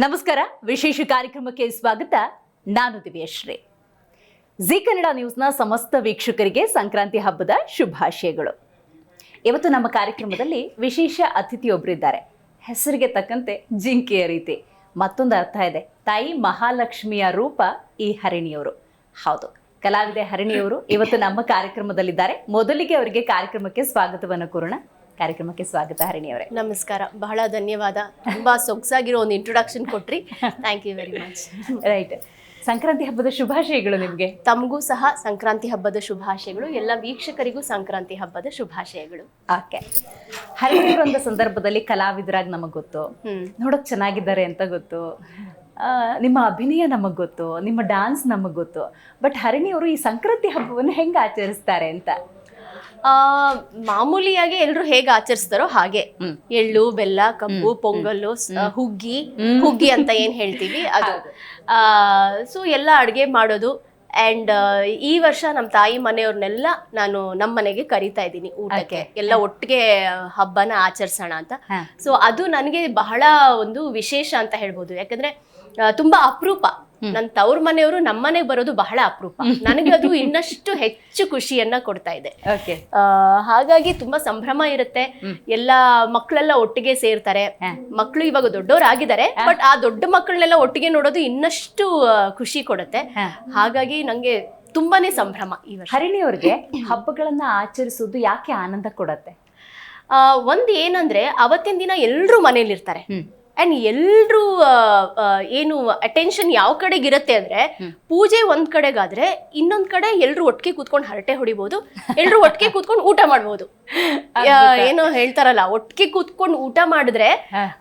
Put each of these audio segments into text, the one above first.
ನಮಸ್ಕಾರ. ವಿಶೇಷ ಕಾರ್ಯಕ್ರಮಕ್ಕೆ ಸ್ವಾಗತ. ನಾನು ದಿವ್ಯಶ್ರೀ. ಜಿ ಕನ್ನಡ ನ್ಯೂಸ್ನ ಸಮಸ್ತ ವೀಕ್ಷಕರಿಗೆ ಸಂಕ್ರಾಂತಿ ಹಬ್ಬದ ಶುಭಾಶಯಗಳು. ಇವತ್ತು ನಮ್ಮ ಕಾರ್ಯಕ್ರಮದಲ್ಲಿ ವಿಶೇಷ ಅತಿಥಿಯೊಬ್ಬರಿದ್ದಾರೆ. ಹೆಸರಿಗೆ ತಕ್ಕಂತೆ ಜಿಂಕೆಯ ರೀತಿ ಮತ್ತೊಂದು ಅರ್ಥ ಇದೆ. ತಾಯಿ ಮಹಾಲಕ್ಷ್ಮಿಯ ರೂಪ ಈ ಹರಿಣಿಯವರು. ಹೌದು, ಕಲಾವಿದೆ ಹರಿಣಿಯವರು ಇವತ್ತು ನಮ್ಮ ಕಾರ್ಯಕ್ರಮದಲ್ಲಿದ್ದಾರೆ. ಮೊದಲಿಗೆ ಅವರಿಗೆ ಕಾರ್ಯಕ್ರಮಕ್ಕೆ ಸ್ವಾಗತವನ್ನು ಕೋರೋಣ. ಕಾರ್ಯಕ್ರಮಕ್ಕೆ ಸ್ವಾಗತ ಹರಿಣಿಯವರೇ. ನಮಸ್ಕಾರ. ಬಹಳ ಧನ್ಯವಾದ. ತುಂಬಾ ಸೊಗಸಾಗಿರೋ ಒಂದು ಇಂಟ್ರೊಡಕ್ಷನ್ ಕೊಟ್ರಿ. Thank you very much. Right. Sankranti ಹಬ್ಬದ ಶುಭಾಶಯಗಳು ನಿಮಗೆ. ತಮಗೂ ಸಹ ಸಂಕ್ರಾಂತಿ ಹಬ್ಬದ ಶುಭಾಶಯಗಳು. ಎಲ್ಲ ವೀಕ್ಷಕರಿಗೂ ಸಂಕ್ರಾಂತಿ ಹಬ್ಬದ ಶುಭಾಶಯಗಳು. ಓಕೆ. ಹರಿಣಿಯವರ ಸಂದರ್ಭದಲ್ಲಿ ಕಲಾವಿದರಾಗಿ ನಮಗ್ ಗೊತ್ತು, ನೋಡಕ್ ಚೆನ್ನಾಗಿದ್ದಾರೆ ಅಂತ ಗೊತ್ತು, ನಿಮ್ಮ ಅಭಿನಯ ನಮಗ್ ಗೊತ್ತು, ನಿಮ್ಮ ಡಾನ್ಸ್ ನಮಗ್ ಗೊತ್ತು. ಬಟ್ ಹರಿಣಿಯವರು ಈ ಸಂಕ್ರಾಂತಿ ಹಬ್ಬವನ್ನು ಹೆಂಗ್ ಆಚರಿಸ್ತಾರೆ ಅಂತ? ಮಾಮೂಲಿಯಾಗಿ ಎಲ್ರು ಹೇಗೆ ಆಚರಿಸ್ತಾರೋ ಹಾಗೆ ಎಳ್ಳು, ಬೆಲ್ಲ, ಕಬ್ಬು, ಪೊಂಗಲ್ಲು, ಹುಗ್ಗಿ ಅಂತ ಏನ್ ಹೇಳ್ತೀವಿ ಅದು. ಸೊ ಎಲ್ಲ ಅಡ್ಗೆ ಮಾಡೋದು. ಅಂಡ್ ಈ ವರ್ಷ ನಮ್ಮ ತಾಯಿ ಮನೆಯವ್ರನ್ನೆಲ್ಲ ನಾನು ನಮ್ಮ ಮನೆಗೆ ಕರಿತಾ ಇದ್ದೀನಿ ಊಟಕ್ಕೆ. ಎಲ್ಲ ಒಟ್ಟಿಗೆ ಹಬ್ಬನ ಆಚರಿಸೋಣ ಅಂತ. ಸೊ ಅದು ನನಗೆ ಬಹಳ ಒಂದು ವಿಶೇಷ ಅಂತ ಹೇಳ್ಬೋದು. ಯಾಕಂದ್ರೆ ತುಂಬಾ ಅಪರೂಪ. ನನ್ನ ತವ್ರ ಮನೆಯವರು ನಮ್ಮನೆಗೆ ಬರೋದು ಬಹಳ ಅಪರೂಪ. ನನಗೆ ಅದು ಇನ್ನಷ್ಟು ಹೆಚ್ಚು ಖುಷಿಯನ್ನ ಕೊಡ್ತಾ ಇದೆ. ಹಾಗಾಗಿ ತುಂಬಾ ಸಂಭ್ರಮ ಇರುತ್ತೆ. ಎಲ್ಲ ಮಕ್ಕಳೆಲ್ಲ ಒಟ್ಟಿಗೆ ಸೇರ್ತಾರೆ. ಮಕ್ಕಳು ಇವಾಗ ದೊಡ್ಡವರಾಗಿದ್ದಾರೆ, ಬಟ್ ಆ ದೊಡ್ಡ ಮಕ್ಕಳನ್ನೆಲ್ಲ ಒಟ್ಟಿಗೆ ನೋಡೋದು ಇನ್ನಷ್ಟು ಖುಷಿ ಕೊಡುತ್ತೆ. ಹಾಗಾಗಿ ನಂಗೆ ತುಂಬಾನೇ ಸಂಭ್ರಮ ಈ ವರ್ಷ. ಹರಿಣಿಯವ್ರಿಗೆ ಹಬ್ಬಗಳನ್ನ ಆಚರಿಸೋದು ಯಾಕೆ ಆನಂದ ಕೊಡತ್ತೆ? ಒಂದ್ ಏನಂದ್ರೆ ಅವತ್ತಿನ ದಿನ ಎಲ್ರೂ ಮನೇಲಿರ್ತಾರೆ. ಅಂಡ್ ಎಲ್ರೂ ಏನು ಅಟೆನ್ಷನ್ ಯಾವ ಕಡೆಗೆ ಇರುತ್ತೆ ಅಂದ್ರೆ, ಪೂಜೆ ಒಂದ್ ಕಡೆಗಾದ್ರೆ ಇನ್ನೊಂದ್ ಕಡೆ ಎಲ್ರು ಒಟ್ಟಿಗೆ ಕೂತ್ಕೊಂಡು ಹರಟೆ ಹೊಡಿಬಹುದು, ಎಲ್ರು ಒಟ್ಟಿಗೆ ಕೂತ್ಕೊಂಡು ಊಟ ಮಾಡ್ಬೋದು. ಏನೋ ಹೇಳ್ತಾರಲ್ಲ, ಒಟ್ಟಿಗೆ ಕೂತ್ಕೊಂಡು ಊಟ ಮಾಡಿದ್ರೆ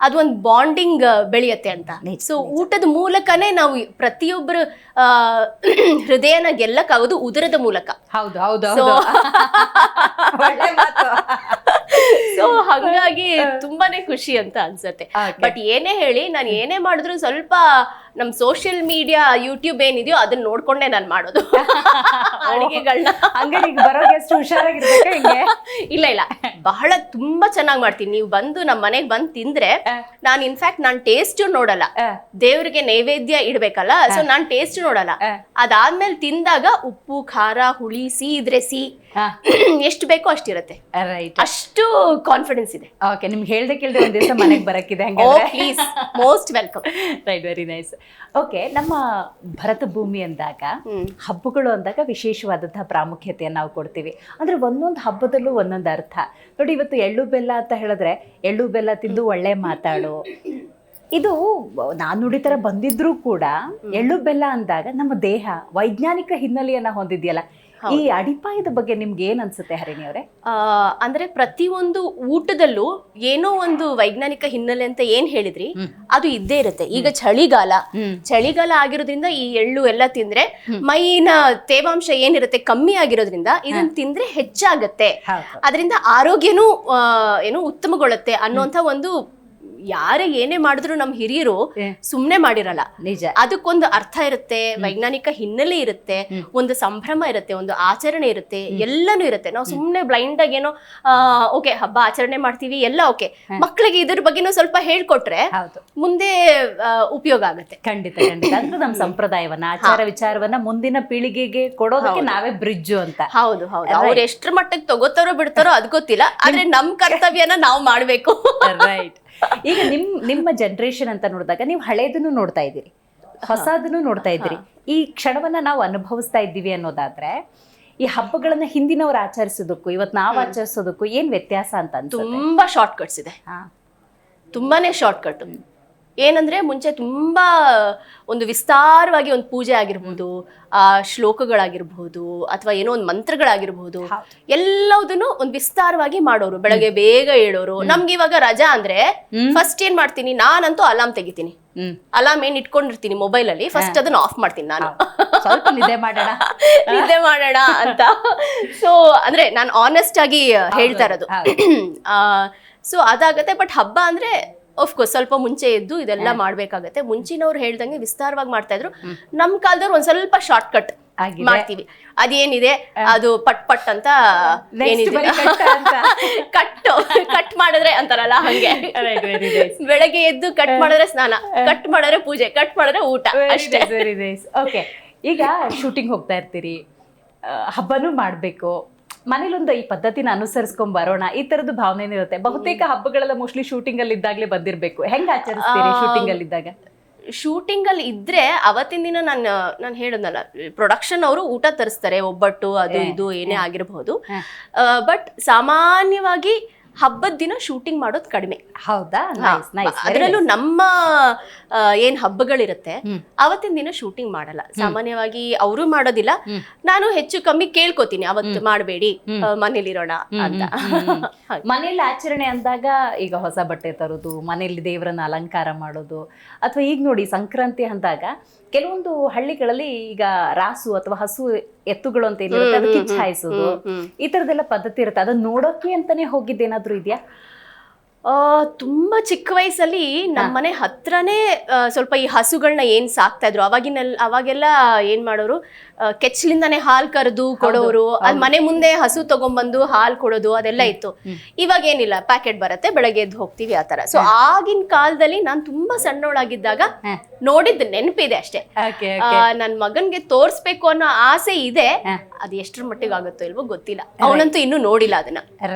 ಅದೊಂದ್ ಬಾಂಡಿಂಗ್ ಬೆಳೆಯತ್ತೆ ಅಂತ. ಸೊ ಊಟದ ಮೂಲಕನೇ ನಾವು ಪ್ರತಿಯೊಬ್ಬರು ಹೃದಯನ ಗೆಲ್ಲಕ್ಕಾಗೋದು ಉದರದ ಮೂಲಕ. ಹೌದು ಹೌದು. ಸೊ ಹಾಗಾಗಿ ತುಂಬಾನೇ ಖುಷಿ ಅಂತ ಅನ್ಸತ್ತೆ. ಬಟ್ ಏನೇ ಹೇಳಿ, ನಾನು ಏನೇ ಮಾಡಿದ್ರು ಸ್ವಲ್ಪ ನಮ್ ಸೋಷಿಯಲ್ ಮೀಡಿಯಾ, ಯೂಟ್ಯೂಬ್ ಏನಿದೆಯೋ ಅದನ್ನ ನೋಡ್ಕೊಂಡೆ ನಾನು ಮಾಡೋದು ಅಡಿಗೆಗಳನ್ನ. ಇಲ್ಲ ಇಲ್ಲ, ಬಹಳ ತುಂಬಾ ಚೆನ್ನಾಗಿ ಮಾಡ್ತೀನಿ. ನೀವು ಬಂದು ನಮ್ಮ ಮನೆಗ್ ಬಂದ್ ತಿಂದ್ರೆ ನಾನು ಇನ್ಫ್ಯಾಕ್ಟ್ ನಾನ್ ಟೇಸ್ಟ್ ನೋಡಲ್ಲ. ದೇವ್ರಿಗೆ ನೈವೇದ್ಯ ಇಡ್ಬೇಕಲ್ಲ, ಸೊ ನಾನ್ ಟೇಸ್ಟ್ ನೋಡಲ್ಲ. ಅದಾದ್ಮೇಲೆ ತಿಂದಾಗ ಉಪ್ಪು, ಖಾರ, ಹುಳಿ, ಸಿಹಿ ಇದ್ರೆ ಸಿಹಿ ಎಷ್ಟು ಬೇಕೋ ಅಷ್ಟಿರತ್ತೆ. ಅಷ್ಟು ಕಾನ್ಫಿಡೆನ್ಸ್ ಇದೆ. ಓಕೆ, ನಿಮ್ಗೆ ಹೇಳ್ದೆ ಕೇಳ್ದೆ ಒಂದ್ ದಿವಸ ಮನೆಗೆ ಬರಕ್ಕಿದೆ. Please, most welcome. Right, very nice. Okay, ನಮ್ಮ ಭರತ ಭೂಮಿ ಅಂದಾಗ, ಹಬ್ಬಗಳು ಅಂದಾಗ ವಿಶೇಷವಾದಂತಹ ಪ್ರಾಮುಖ್ಯತೆಯನ್ನು ನಾವು ಕೊಡ್ತೀವಿ. ಅಂದ್ರೆ ಒಂದೊಂದು ಹಬ್ಬದಲ್ಲೂ ಒಂದೊಂದು ಅರ್ಥ. ನೋಡಿ, ಇವತ್ತು ಎಳ್ಳು ಬೆಲ್ಲ ಅಂತ ಹೇಳಿದ್ರೆ ಎಳ್ಳು ಬೆಲ್ಲ ತಿಂದು ಒಳ್ಳೆ ಮಾತಾಡು, ಇದು ನಾನುಡಿ ತರ ಬಂದಿದ್ರು ಕೂಡ ಎಳ್ಳು ಬೆಲ್ಲ ಅಂದಾಗ ನಮ್ಮ ದೇಹ ವೈಜ್ಞಾನಿಕ ಹಿನ್ನೆಲೆಯನ್ನ ಹೊಂದಿದೆಯಲ್ಲ. ಈ ಅಡಿಪಾಯದ ಬಗ್ಗೆ ನಿಮ್ಗೆ ಏನ್ ಅನ್ಸುತ್ತೆ ಹರಿಣಿ ಅವರೇ? ಅಂದ್ರೆ ಪ್ರತಿಯೊಂದು ಊಟದಲ್ಲೂ ಏನೋ ಒಂದು ವೈಜ್ಞಾನಿಕ ಹಿನ್ನೆಲೆ ಅಂತ ಏನ್ ಹೇಳಿದ್ರಿ, ಅದು ಇದ್ದೇ ಇರುತ್ತೆ. ಈಗ ಚಳಿಗಾಲ ಆಗಿರೋದ್ರಿಂದ ಈ ಎಳ್ಳು ಎಲ್ಲ ತಿಂದ್ರೆ ಮೈನ ತೇವಾಂಶ ಏನಿರುತ್ತೆ ಕಮ್ಮಿ ಆಗಿರೋದ್ರಿಂದ ಇದನ್ನ ತಿಂದ್ರೆ ಹೆಚ್ಚಾಗತ್ತೆ. ಅದರಿಂದ ಆರೋಗ್ಯನೂ ಏನು ಉತ್ತಮಗೊಳ್ಳುತ್ತೆ ಅನ್ನೋಂಥ ಒಂದು, ಯಾರೇ ಏನೇ ಮಾಡಿದ್ರು ನಮ್ ಹಿರಿಯರು ಸುಮ್ನೆ ಮಾಡಿರಲ್ಲ. ನಿಜ. ಅದಕ್ಕೊಂದು ಅರ್ಥ ಇರುತ್ತೆ, ವೈಜ್ಞಾನಿಕ ಹಿನ್ನೆಲೆ ಇರುತ್ತೆ, ಒಂದು ಸಂಭ್ರಮ ಇರುತ್ತೆ, ಒಂದು ಆಚರಣೆ ಇರುತ್ತೆ, ಎಲ್ಲಾನು ಇರುತ್ತೆ. ನಾವು ಸುಮ್ನೆ ಬ್ಲೈಂಡ್ ಆಗಿ ಏನೋ ಓಕೆ ಹಬ್ಬ ಆಚರಣೆ ಮಾಡ್ತೀವಿ ಎಲ್ಲ ಓಕೆ, ಮಕ್ಕಳಿಗೆ ಇದ್ರ ಬಗ್ಗೆನೂ ಸ್ವಲ್ಪ ಹೇಳ್ಕೊಟ್ರೆ ಮುಂದೆ ಉಪಯೋಗ ಆಗುತ್ತೆ. ಖಂಡಿತ ಖಂಡಿತ. ಅಂದ್ರೆ ನಮ್ಮ ಸಂಪ್ರದಾಯವನ್ನ, ಆಚಾರ ವಿಚಾರವನ್ನ ಮುಂದಿನ ಪೀಳಿಗೆಗೆ ಕೊಡೋದಕ್ಕೆ ನಾವೇ ಬ್ರಿಡ್ಜ್ ಅಂತ. ಹೌದು ಹೌದು. ಅವ್ರು ಎಷ್ಟ್ರ ಮಟ್ಟಕ್ಕೆ ತಗೋತಾರೋ ಬಿಡ್ತಾರೋ ಅದ್ ಗೊತ್ತಿಲ್ಲ, ಆದ್ರೆ ನಮ್ ಕರ್ತವ್ಯನ ನಾವು ಮಾಡ್ಬೇಕು. ರೈಟ್. ಈಗ ನಿಮ್ಮ ಜನರೇಷನ್ ಅಂತ ನೋಡಿದಾಗ ನೀವು ಹಳೇದನ್ನು ನೋಡ್ತಾ ಇದ್ದೀರಿ, ಹೊಸದನ್ನು ನೋಡ್ತಾ ಇದ್ದೀರಿ. ಈ ಕ್ಷಣವನ್ನ ನಾವು ಅನುಭವಿಸ್ತಾ ಇದ್ದೀವಿ ಅನ್ನೋದಾದ್ರೆ, ಈ ಹಬ್ಬಗಳನ್ನ ಹಿಂದಿನವ್ರು ಆಚರಿಸೋದಕ್ಕೂ ಇವತ್ತು ನಾವು ಆಚರಿಸೋದಕ್ಕೂ ಏನ್ ವ್ಯತ್ಯಾಸ ಅಂತ ಅನ್ಸುತ್ತೆ? ತುಂಬಾ ಶಾರ್ಟ್ ಕಟ್ಸ್ ಇದೆ. ತುಂಬಾನೇ ಶಾರ್ಟ್ ಕಟ್. ಏನಂದ್ರೆ ಮುಂಚೆ ತುಂಬಾ ಒಂದು ವಿಸ್ತಾರವಾಗಿ ಒಂದು ಪೂಜೆ ಆಗಿರ್ಬೋದು, ಶ್ಲೋಕಗಳಾಗಿರ್ಬಹುದು, ಅಥವಾ ಏನೋ ಒಂದು ಮಂತ್ರಗಳಾಗಿರ್ಬಹುದು, ಎಲ್ಲದನ್ನು ಒಂದು ವಿಸ್ತಾರವಾಗಿ ಮಾಡೋರು. ಬೆಳಗ್ಗೆ ಬೇಗ ಹೇಳೋರು. ನಮ್ಗೆ ಇವಾಗ ರಜಾ ಅಂದ್ರೆ ಫಸ್ಟ್ ಏನ್ ಮಾಡ್ತೀನಿ, ನಾನಂತೂ ಅಲಾರ್ಮ್ ತೆಗಿತೀನಿ. ಅಲಾರ್ಮ್ ಏನ್ ಇಟ್ಕೊಂಡಿರ್ತೀನಿ ಮೊಬೈಲ್ ಅಲ್ಲಿ, ಫಸ್ಟ್ ಅದನ್ನ ಆಫ್ ಮಾಡ್ತೀನಿ ನಾನು. ಸ್ವಲ್ಪ ನಿದ್ದೆ ಮಾಡೋಣ ಅಂತ. ಸೊ ಅಂದ್ರೆ ನಾನು ಆನೆಸ್ಟ್ ಆಗಿ ಹೇಳ್ತಾ ಇರೋದು. ಸೊ ಅದಾಗತ್ತೆ. ಬಟ್ ಹಬ್ಬ ಅಂದ್ರೆ ಆಫ್ಕೋರ್ಸ್ ಸ್ವಲ್ಪ ಮುಂಚೆ ಎದ್ದು ಇದೆಲ್ಲ ಮಾಡ್ಬೇಕಾಗತ್ತೆ. ಮುಂಚಿನವ್ರು ಹೇಳ್ದಂಗೆ ವಿಸ್ತಾರವಾಗಿ ಮಾಡ್ತಾ ಇದ್ರು. ನಮ್ ಕಾಲದವ್ರು ಒಂದ್ ಸ್ವಲ್ಪ ಶಾರ್ಟ್ ಕಟ್ ಆಗಿದೆ. ಮಾಡ್ತೀವಿ. ಅದೇನಿದೆ ಅದು ಪಟ್ ಪಟ್ ಅಂತ Next ಏನಿದೆ ಬರೀ ಕಟ್ಟ ಅಂತ. ಕಟ್ ಮಾಡಿದ್ರೆ ಅಂತಾರಲ್ಲ ಹಂಗೆ. Very nice. ಬೆಳಗ್ಗೆ ಎದ್ದು ಕಟ್ ಮಾಡಿದ್ರೆ ಸ್ನಾನ, ಕಟ್ ಮಾಡಿದ್ರೆ ಪೂಜೆ, ಕಟ್ ಮಾಡಿದ್ರೆ ಊಟ ಅಷ್ಟೇ. Very nice. ಓಕೆ, ಈಗ ಶೂಟಿಂಗ್ ಹೋಗ್ತಾ ಇರ್ತೀರಿ, ಹಬ್ಬನೂ ಮಾಡ್ಬೇಕು, ಮನೇಲೊಂದು ಈ ಪದ್ಧತಿನ ಅನುಸರಿಸ್ಕೊಂಡ್ ಬರೋಣ, ಈ ತರದ ಭಾವನೆ ಇರುತ್ತೆ. ಬಹುತೇಕ ಹಬ್ಬಗಳೆಲ್ಲ ಮೋಸ್ಟ್ಲಿ ಶೂಟಿಂಗ್ ಅಲ್ಲಿ ಇದ್ದಾಗ್ಲೇ ಬಂದಿರ್ಬೇಕು. ಹೆಂಗ್ ಆಚರಿಸ್ತೀರಿ ಶೂಟಿಂಗ್ ಅಲ್ಲಿ ಇದ್ದಾಗ? ಶೂಟಿಂಗ್ ಅಲ್ಲಿ ಇದ್ರೆ ಅವತ್ತಿನ ದಿನ ನಾನು ಹೇಳದ್ನಲ್ಲ, ಪ್ರೊಡಕ್ಷನ್ ಅವರು ಊಟ ತರಿಸ್ತಾರೆ, ಒಬ್ಬಟ್ಟು ಅದು ಇದು ಏನೇ ಆಗಿರಬಹುದು. ಬಟ್ ಸಾಮಾನ್ಯವಾಗಿ ಹಬ್ಬದ ದಿನ ಶೂಟಿಂಗ್ ಮಾಡೋದು ಕಡಿಮೆ. ಹೌದಾ? ಅದರಲ್ಲೂ ನಮ್ಮ ಏನ್ ಹಬ್ಬಗಳಿರುತ್ತೆ ಅವತ್ತಿನ ದಿನ ಶೂಟಿಂಗ್ ಮಾಡಲ್ಲ. ಸಾಮಾನ್ಯವಾಗಿ ಅವರು ಮಾಡೋದಿಲ್ಲ. ನಾನು ಹೆಚ್ಚು ಕಮ್ಮಿ ಕೇಳ್ಕೊತೀನಿ, ಅವತ್ತು ಮಾಡಬೇಡಿ, ಮನೇಲಿರೋಣ ಅಂತ. ಮನೇಲಿ ಆಚರಣೆ ಅಂದಾಗ ಈಗ ಹೊಸ ಬಟ್ಟೆ ತರೋದು, ಮನೇಲಿ ದೇವರನ್ನ ಅಲಂಕಾರ ಮಾಡೋದು, ಅಥವಾ ಈಗ ನೋಡಿ ಸಂಕ್ರಾಂತಿ ಅಂದಾಗ ಕೆಲವೊಂದು ಹಳ್ಳಿಗಳಲ್ಲಿ ಈಗ ರಾಸು ಅಥವಾ ಹಸು ಎತ್ತುಗಳು ಅಂತ ಏನಿರುತ್ತೆ ಅದು ಕಿಚ್ಚಾಯಿಸೋದು, ಈ ತರದೆಲ್ಲ ಪದ್ಧತಿ ಇರುತ್ತೆ. ಅದನ್ನ ನೋಡೋಕೆ ಅಂತಾನೆ ಹೋಗಿದ್ದೇನಾದ್ರೂ ಇದೆಯಾ? ತುಂಬಾ ಚಿಕ್ಕ ವಯಸ್ಸಲ್ಲಿ ನಮ್ಮನೆ ಹತ್ರನೇ ಸ್ವಲ್ಪ ಈ ಹಸುಗಳನ್ನ ಏನ್ ಸಾಕ್ತಾ ಇದ್ರು, ಅವಾಗೆಲ್ಲ ಏನ್ ಮಾಡೋರು, ಕೆಚ್ಚಲಿಂದಾನೆ ಹಾಲ್ ಕರೆದು ಕೊಡೋರು, ಅದ್ ಮನೆ ಮುಂದೆ ಹಸು ತಗೊಂಡ್ಬಂದು ಹಾಲ್ ಕೊಡೋದು, ಅದೆಲ್ಲ ಇತ್ತು. ಇವಾಗ ಏನಿಲ್ಲ, ಪ್ಯಾಕೆಟ್ ಬರುತ್ತೆ, ಬೆಳಗ್ಗೆ ಎದ್ದು ಹೋಗ್ತೀವಿ, ಆತರ. ಸೊ ಆಗಿನ ಕಾಲದಲ್ಲಿ ನಾನ್ ತುಂಬಾ ಸಣ್ಣವಳಾಗಿದ್ದಾಗ ನೋಡಿದ್ ನೆನಪಿದೆ ಅಷ್ಟೇ. ನನ್ ಮಗನ್ಗೆ ತೋರ್ಸ್ಬೇಕು ಅನ್ನೋ ಆಸೆ ಇದೆ. ಅದು ಎಷ್ಟರ ಮಟ್ಟಿಗೆ ಆಗುತ್ತೋ ಇಲ್ವೋ ಗೊತ್ತಿಲ್ಲ, ಅವನಂತೂ ಇನ್ನೂ ನೋಡಿಲ್ಲ ಅದನ್ನ.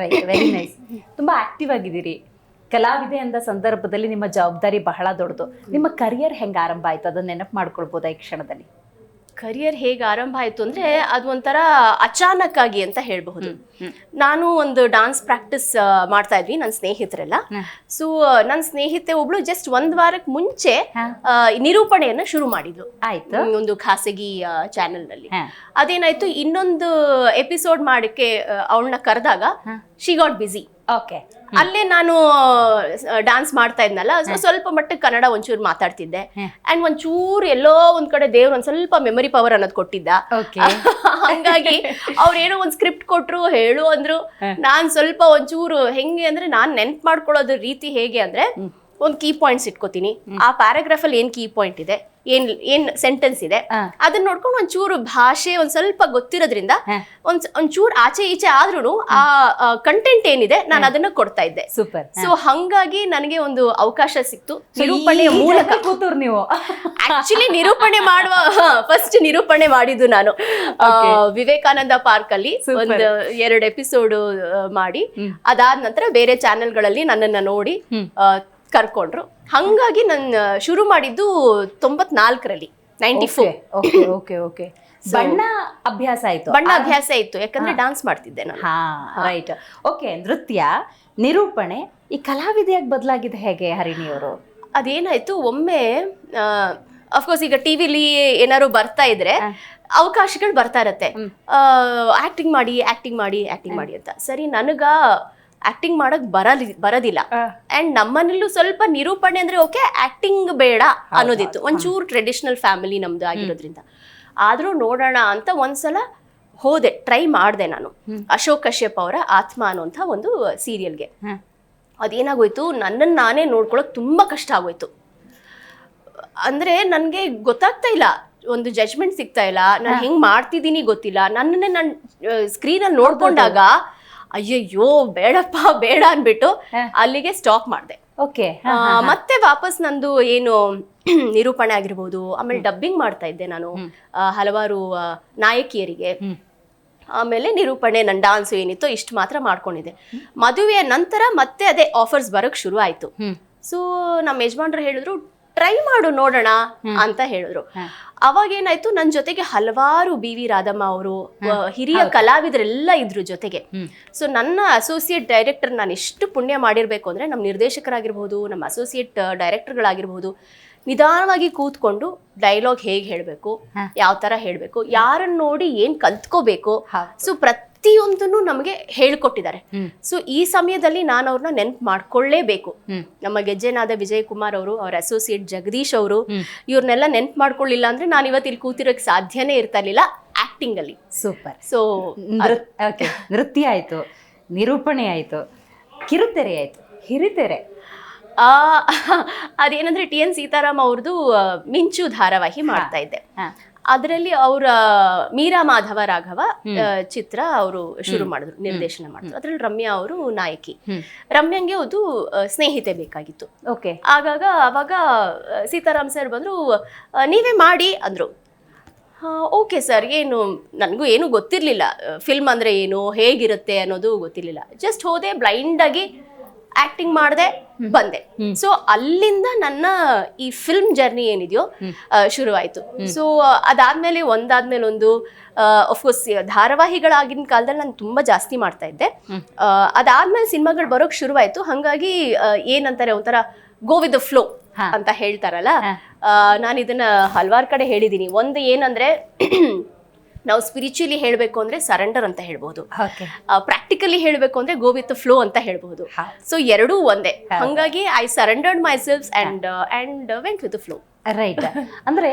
Very nice. ತುಂಬಾ ಆಕ್ಟಿವ್ ಆಗಿದ್ದೀರಿ. ಕಲಾವಿದೆ ಅಂದ ಸಂದರ್ಭದಲ್ಲಿ ನಿಮ್ಮ ಜವಾಬ್ದಾರಿ ಬಹಳ ದೊಡ್ಡದು. ನಿಮ್ಮ ಕರಿಯರ್ ಹೆಂಗ ಆರಂಭ ಆಯ್ತು, ಅದನ್ನ ನೆನಪು ಮಾಡ್ಕೊಳ್ಬೋದಾ ಈ ಕ್ಷಣದಲ್ಲಿ? ಕರಿಯರ್ ಹೇಗೆ ಆರಂಭ ಆಯ್ತು ಅಂದ್ರೆ ಅದು ಒಂಥರ ಅಚಾನಕ್ ಆಗಿ ಅಂತ ಹೇಳ್ಬಹುದು. ನಾನು ಒಂದು ಡಾನ್ಸ್ ಪ್ರಾಕ್ಟೀಸ್ ಮಾಡ್ತಾ ಇದ್ವಿ ನನ್ನ ಸ್ನೇಹಿತರೆಲ್ಲ. ಸೊ ನನ್ನ ಸ್ನೇಹಿತೆ ಒಬ್ಳು ಜಸ್ಟ್ ಒಂದ್ ವಾರಕ್ಕೆ ಮುಂಚೆ ನಿರೂಪಣೆಯನ್ನ ಶುರು ಮಾಡಿದ್ಲು. ಆಯ್ತು. ಒಂದು ಖಾಸಗಿ ಚಾನೆಲ್ ನಲ್ಲಿ. ಅದೇನಾಯ್ತು, ಇನ್ನೊಂದು ಎಪಿಸೋಡ್ ಮಾಡಕ್ಕೆ ಅವಳನ್ನ ಕರೆದಾಗ ಶಿ ಗಾಟ್ ಬಿಸಿ. ಓಕೆ. ಅಲ್ಲೇ ನಾನು ಡಾನ್ಸ್ ಮಾಡ್ತಾ ಇದ್ನಲ್ಲ, ಸ್ವಲ್ಪ ಮಟ್ಟಿಗೆ ಕನ್ನಡ ಒಂಚೂರು ಮಾತಾಡ್ತಿದ್ದೆ. ಅಂಡ್ ಒಂಚೂರು ಎಲ್ಲೋ ಒಂದ್ ಕಡೆ ದೇವ್ರು ಒಂದ್ ಸ್ವಲ್ಪ ಮೆಮೊರಿ ಪವರ್ ಅನ್ನೋದು ಕೊಟ್ಟಿದ್ದ. ಹಂಗಾಗಿ ಅವ್ರೇನೋ ಒಂದ್ ಸ್ಕ್ರಿಪ್ಟ್ ಕೊಟ್ರು, ಹೇಳು ಅಂದ್ರು. ನಾನ್ ಸ್ವಲ್ಪ ಒಂಚೂರು ಹೆಂಗೆ ಅಂದ್ರೆ, ನಾನ್ ನೆನ್ಪ್ ಮಾಡ್ಕೊಳ್ಳೋದ್ರ ರೀತಿ ಹೇಗೆ ಅಂದ್ರೆ, ಒಂದ್ ಕೀ ಪಾಯಿಂಟ್ಸ್ ಇಟ್ಕೋತೀನಿ. ಆ ಪ್ಯಾರಾಗ್ರಾಫ್ ಅಲ್ಲಿ ಏನ್ ಕೀ ಪಾಯಿಂಟ್ ಇದೆ, ಏನ್ ಸೆಂಟೆನ್ಸ್ ಇದೆ, ಅದನ್ನ ನೋಡ್ಕೊಂಡು ಒಂಚೂರು ಭಾಷೆ ಒಂದ್ ಸ್ವಲ್ಪ ಗೊತ್ತಿರೋದ್ರಿಂದ ಒಂಚೂರು ಆಚೆ ಈಚೆ ಆದ್ರೂ ಆ ಕಂಟೆಂಟ್ ಏನಿದೆ ನಾನು ಅದನ್ನ ಕೊಡ್ತಾ ಇದ್ದೆ. ಸೂಪರ್. ಸೊ ಹಂಗಾಗಿ ನನಗೆ ಒಂದು ಅವಕಾಶ ಸಿಕ್ತು ನಿರೂಪಣೆಯ ಮೂಲಕ. ಕೂತೂರ್ ನೀವು ಆಕ್ಚುಲಿ ನಿರೂಪಣೆ ಮಾಡುವ ಫಸ್ಟ್ ನಿರೂಪಣೆ ಮಾಡಿದ್ದು ನಾನು ವಿವೇಕಾನಂದ ಪಾರ್ಕ್ ಅಲ್ಲಿ ಒಂದು 2 ಎಪಿಸೋಡ್ ಮಾಡಿ, ಅದಾದ ನಂತರ ಬೇರೆ ಚಾನೆಲ್ಗಳಲ್ಲಿ ನನ್ನನ್ನ ನೋಡಿ ಕರ್ಕೊಂಡ್ರು. ಹಂಗಾಗಿ ನಾನು ಶುರು ಮಾಡಿದ್ದು 94ರಲ್ಲಿ, 94. Okay okay. ಬಣ್ಣ ಅಭ್ಯಾಸ ಆಯ್ತು? ಬಣ್ಣ ಅಭ್ಯಾಸ ಇತ್ತು, ಯಾಕಂದ್ರೆ ಡಾನ್ಸ್ ಮಾಡ್ತಿದ್ದೆ ನಾನು. ಹಾ, ರೈಟ್. ಓಕೆ. ನೃತ್ಯ, ನಿರೂಪಣೆ, ಈ ಕಲಾವಿದೆಯಾಗಿ ಬದಲಾಗಿದೆ ಹೇಗೆ ಹರಿಣಿ ಅವರು? ಅದೇನಾಯ್ತು, ಒಮ್ಮೆ ಅಫ್ಕೋರ್ಸ್ ಈಗ ಟಿವಿಲಿ ಏನಾದ್ರು ಬರ್ತಾ ಇದ್ರೆ ಅವಕಾಶಗಳು ಬರ್ತಾ ಇರತ್ತೆ, ಆಕ್ಟಿಂಗ್ ಮಾಡಿ ಆಕ್ಟಿಂಗ್ ಮಾಡಿ ಆಕ್ಟಿಂಗ್ ಮಾಡಿ ಅಂತ. ಸರಿ, ನನಗ ಆಕ್ಟಿಂಗ್ ಮಾಡಕ್ ಬರೋದಿಲ್ಲ. ಅಂಡ್ ನಮ್ಮನೇಲೂ ಸ್ವಲ್ಪ ನಿರೂಪಣೆ ಅಂದ್ರೆ ಓಕೆ, ಆಕ್ಟಿಂಗ್ ಬೇಡ ಅನ್ನೋದಿತ್ತು. ಒಂಚೂರು ಟ್ರೆಡಿಷನಲ್ ಫ್ಯಾಮಿಲಿ ನಮ್ದು ಆಗಿರೋದ್ರಿಂದ. ಆದ್ರೂ ನೋಡೋಣ ಅಂತ ಒಂದ್ಸಲ ಹೋದೆ, ಟ್ರೈ ಮಾಡಿದೆ ನಾನು. ಅಶೋಕ್ ಕಶ್ಯಪ್ ಅವರ ಆತ್ಮ ಅನ್ನುವಂಥ ಒಂದು ಸೀರಿಯಲ್ಗೆ. ಅದೇನಾಗೋಯ್ತು, ನನ್ನನ್ನು ನಾನೇ ನೋಡ್ಕೊಳಕ್ ತುಂಬಾ ಕಷ್ಟ ಆಗೋಯ್ತು. ಅಂದ್ರೆ ನನ್ಗೆ ಗೊತ್ತಾಗ್ತಾ ಇಲ್ಲ, ಒಂದು ಜಡ್ಜ್ಮೆಂಟ್ ಸಿಗ್ತಾ ಇಲ್ಲ, ನಾನು ಹೆಂಗ್ ಮಾಡ್ತಿದ್ದೀನಿ ಗೊತ್ತಿಲ್ಲ. ನನ್ನನ್ನೇ ನಾನು ಸ್ಕ್ರೀನಲ್ಲಿ ನೋಡ್ಕೊಂಡಾಗ ಅಯ್ಯಯ್ಯೋ ಬೇಡಪ್ಪ ಬೇಡ ಅನ್ಬಿಟ್ಟು ಅಲ್ಲಿಗೆ ಸ್ಟಾಪ್ ಮಾಡಿದೆ. ಓಕೆ. ಮತ್ತೆ ವಾಪಸ್ ನಂದು ಏನು ನಿರೂಪಣೆ ಆಗಿರ್ಬೋದು, ಆಮೇಲೆ ಡಬ್ಬಿಂಗ್ ಮಾಡ್ತಾ ಇದ್ದೆ ನಾನು ಹಲವಾರು ನಾಯಕಿಯರಿಗೆ. ಆಮೇಲೆ ನಿರೂಪಣೆ, ನನ್ನ ಡಾನ್ಸ್ ಏನಿತ್ತು ಇಷ್ಟು ಮಾತ್ರ ಮಾಡ್ಕೊಂಡಿದ್ದೆ. ಮದುವೆಯ ನಂತರ ಮತ್ತೆ ಅದೇ ಆಫರ್ಸ್ ಬರೋಕ್ ಶುರು ಆಯ್ತು. ಸೊ ನಮ್ಮ ಯಜಮಾನ್ರು ಹೇಳಿದ್ರು, ಟ್ರೈ ಮಾಡು ನೋಡೋಣ ಅಂತ ಹೇಳಿದ್ರು. ಅವಾಗ ಏನಾಯ್ತು, ನನ್ನ ಜೊತೆಗೆ ಹಲವಾರು ಬಿ ವಿ ರಾಧಮ್ಮ ಅವರು, ಹಿರಿಯ ಕಲಾವಿದರೆಲ್ಲ ಇದ್ರು ಜೊತೆಗೆ. ಸೊ ನನ್ನ ಅಸೋಸಿಯೇಟ್ ಡೈರೆಕ್ಟರ್ ನಾನು ಎಷ್ಟು ಪುಣ್ಯ ಮಾಡಿರ್ಬೇಕು ಅಂದ್ರೆ, ನಮ್ಮ ನಿರ್ದೇಶಕರಾಗಿರ್ಬೋದು, ನಮ್ಮ ಅಸೋಸಿಯೇಟ್ ಡೈರೆಕ್ಟರ್ಗಳಾಗಿರ್ಬೋದು, ನಿಧಾನವಾಗಿ ಕೂತ್ಕೊಂಡು ಡೈಲಾಗ್ ಹೇಗೆ ಹೇಳಬೇಕು, ಯಾವ ತರ ಹೇಳಬೇಕು, ಯಾರನ್ನ ನೋಡಿ ಏನ್ ಕಲ್ತ್ಕೋಬೇಕು, ಸೊ ಪ್ರತಿಯೊಂದನ್ನು ನಮಗೆ ಹೇಳ್ಕೊಟ್ಟಿದ್ದಾರೆ. ಸೊ ಈ ಸಮಯದಲ್ಲಿ ನಾನು ಅವ್ರನ್ನ ನೆನ್ಪು ಮಾಡ್ಕೊಳ್ಳೇಬೇಕು. ನಮ್ಮ ಗೆಜ್ಜೆನಾದ ವಿಜಯ್ ಕುಮಾರ್ ಅವರು, ಅವ್ರ ಅಸೋಸಿಯೇಟ್ ಜಗದೀಶ್ ಅವರು, ಇವ್ರನ್ನೆಲ್ಲ ನೆನ್ಪು ಮಾಡ್ಕೊಳ್ಳಿಲ್ಲ ಅಂದ್ರೆ ನಾನು ಇವತ್ತು ಇಲ್ಲಿ ಕೂತಿರೋಕೆ ಸಾಧ್ಯನೇ ಇರ್ತಾ ಇರ್ಲಿಲ್ಲ ಆಕ್ಟಿಂಗ್ ಅಲ್ಲಿ. ಸೂಪರ್. ಸೊ ನೃತ್ಯ ಆಯ್ತು, ನಿರೂಪಣೆ ಆಯ್ತು, ಕಿರುತೆರೆ ಆಯ್ತು, ಹಿರಿತೆರೆ. ಅದೇನಂದ್ರೆ TN ಸೀತಾರಾಮ್ ಅವ್ರದ್ದು ಮಿಂಚು ಧಾರಾವಾಹಿ ಮಾಡ್ತಾ ಇದ್ದೆ. ಅದರಲ್ಲಿ ಅವರ ಮೀರಾ ಮಾಧವ ರಾಘವ ಚಿತ್ರ ಅವರು ಶುರು ಮಾಡಿದ್ರು, ನಿರ್ದೇಶನ ಮಾಡಿದ್ರು. ಅದ್ರಲ್ಲಿ ರಮ್ಯಾ ಅವರು ನಾಯಕಿ. ರಮ್ಯಾಂಗೆ ಅದು ಸ್ನೇಹಿತೆ ಬೇಕಾಗಿತ್ತು. ಓಕೆ. ಅವಾಗ ಸೀತಾರಾಮ್ ಸರ್ ಬಂದ್ರು, ನೀವೇ ಮಾಡಿ ಅಂದ್ರು. ಓಕೆ ಸರ್, ಏನು ನನಗೂ ಏನು ಗೊತ್ತಿರಲಿಲ್ಲ, ಫಿಲ್ಮ್ ಅಂದರೆ ಏನು, ಹೇಗಿರುತ್ತೆ ಅನ್ನೋದು ಗೊತ್ತಿರಲಿಲ್ಲ. ಜಸ್ಟ್ ಹೋದೆ, ಬ್ಲೈಂಡ್ ಆಗಿ ಆಕ್ಟಿಂಗ್ ಮಾಡಿದೆ, ಬಂದೆ. ಸೊ ಅಲ್ಲಿಂದ ನನ್ನ ಈ ಫಿಲ್ಮ್ ಜರ್ನಿ ಏನಿದೆಯೋ ಶುರುವಾಯಿತು. ಸೊ ಅದಾದ್ಮೇಲೆ ಒಂದಾದ್ಮೇಲೆ ಒಂದು, ಅಫ್ಕೋರ್ಸ್ ಧಾರಾವಾಹಿಗಳಾಗಿನ ಕಾಲದಲ್ಲಿ ನಾನು ತುಂಬಾ ಜಾಸ್ತಿ ಮಾಡ್ತಾ ಇದ್ದೆ. ಅದಾದ್ಮೇಲೆ ಸಿನಿಮಾಗಳು ಬರೋಕ್ ಶುರುವಾಯಿತು. ಹಾಗಾಗಿ ಏನಂತಾರೆ, ಒಂಥರ ಗೋ ವಿತ್ ದ ಫ್ಲೋ ಅಂತ ಹೇಳ್ತಾರಲ್ಲ, ನಾನು ಇದನ್ನ ಹಲವಾರು ಕಡೆ ಹೇಳಿದ್ದೀನಿ. ಒಂದು ಏನಂದ್ರೆ ನಾವು ಸ್ಪಿರಿಚುಲಿ ಹೇಳಬೇಕು ಅಂದ್ರೆ ಸರೆಂಡರ್ ಅಂತ ಹೇಳ್ಬಹುದು, ಪ್ರಾಕ್ಟಿಕಲಿ ಹೇಳಬೇಕು ಅಂದ್ರೆ ಗೋ ವಿತ್ ಫ್ಲೋ ಅಂತ ಹೇಳ್ಬಹುದು. ಸೊ ಎರಡೂ ಒಂದೇ. ಹಂಗಾಗಿ I surrendered my self and went with flow. Right. ಅಂದ್ರೆ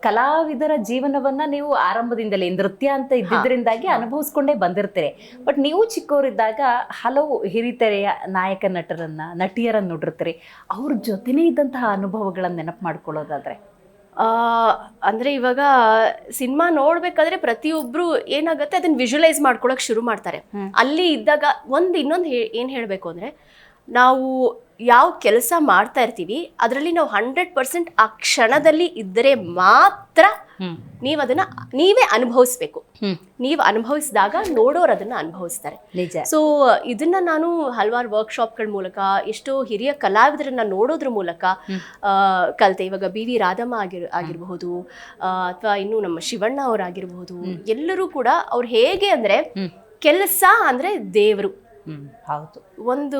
ಕಲಾವಿದರ ಜೀವನವನ್ನ ನೀವು ಆರಂಭದಿಂದಲೇ ನೃತ್ಯ ಅಂತ ಇದ್ದಿದ್ರಿಂದಾಗಿ ಅನುಭವಿಸ್ಕೊಂಡೇ ಬಂದಿರ್ತೀರಿ. ಬಟ್ ನೀವು ಚಿಕ್ಕವರಿದ್ದಾಗ ಹಲವು ಹಿರಿತೆರೆಯ ನಾಯಕ ನಟಿಯರನ್ನ ನೋಡಿರ್ತೀರಿ. ಅವ್ರ ಜೊತೆನೇ ಇದ್ದಂತಹ ಅನುಭವಗಳನ್ನ ನೆನಪು ಮಾಡ್ಕೊಳ್ಳೋದಾದ್ರೆ? ಅಂದ್ರೆ ಇವಾಗ ಸಿನಿಮಾ ನೋಡ್ಬೇಕಾದ್ರೆ ಪ್ರತಿಯೊಬ್ರು ಏನಾಗುತ್ತೆ ಅದನ್ನ ವಿಜುವಲೈಸ್ ಮಾಡ್ಕೊಳಕ್ ಶುರು ಮಾಡ್ತಾರೆ. ಅಲ್ಲಿ ಇದ್ದಾಗ ಇನ್ನೊಂದು ಏನ್ ಹೇಳ್ಬೇಕು ಅಂದ್ರೆ, ನಾವು ಯಾವ ಕೆಲಸ ಮಾಡ್ತಾ ಇರ್ತೀವಿ ಅದರಲ್ಲಿ ನಾವು 100% ಆ ಕ್ಷಣದಲ್ಲಿ ಇದ್ದರೆ ಮಾತ್ರ ನೀವು ಅದನ್ನ ನೀವೇ ಅನುಭವಿಸ್ಬೇಕು. ನೀವು ಅನುಭವಿಸಿದಾಗ ನೋಡೋರು ಅದನ್ನ ಅನುಭವಿಸ್ತಾರೆ. ಸೊ ಇದನ್ನ ನಾನು ಹಲವಾರು ವರ್ಕ್ಶಾಪ್ಗಳ ಮೂಲಕ, ಎಷ್ಟೋ ಹಿರಿಯ ಕಲಾವಿದರನ್ನ ನೋಡೋದ್ರ ಮೂಲಕ ಕಲಿತೆ. ಇವಾಗ ಬಿ ವಿ ರಾಧಮ್ಮ ಆಗಿರಬಹುದು, ಅಥವಾ ಇನ್ನು ನಮ್ಮ ಶಿವಣ್ಣ ಅವರಾಗಿರಬಹುದು, ಎಲ್ಲರೂ ಕೂಡ ಅವ್ರು ಹೇಗೆ ಅಂದ್ರೆ, ಕೆಲಸ ಅಂದ್ರೆ ದೇವರು. ಹೌದು. ಒಂದು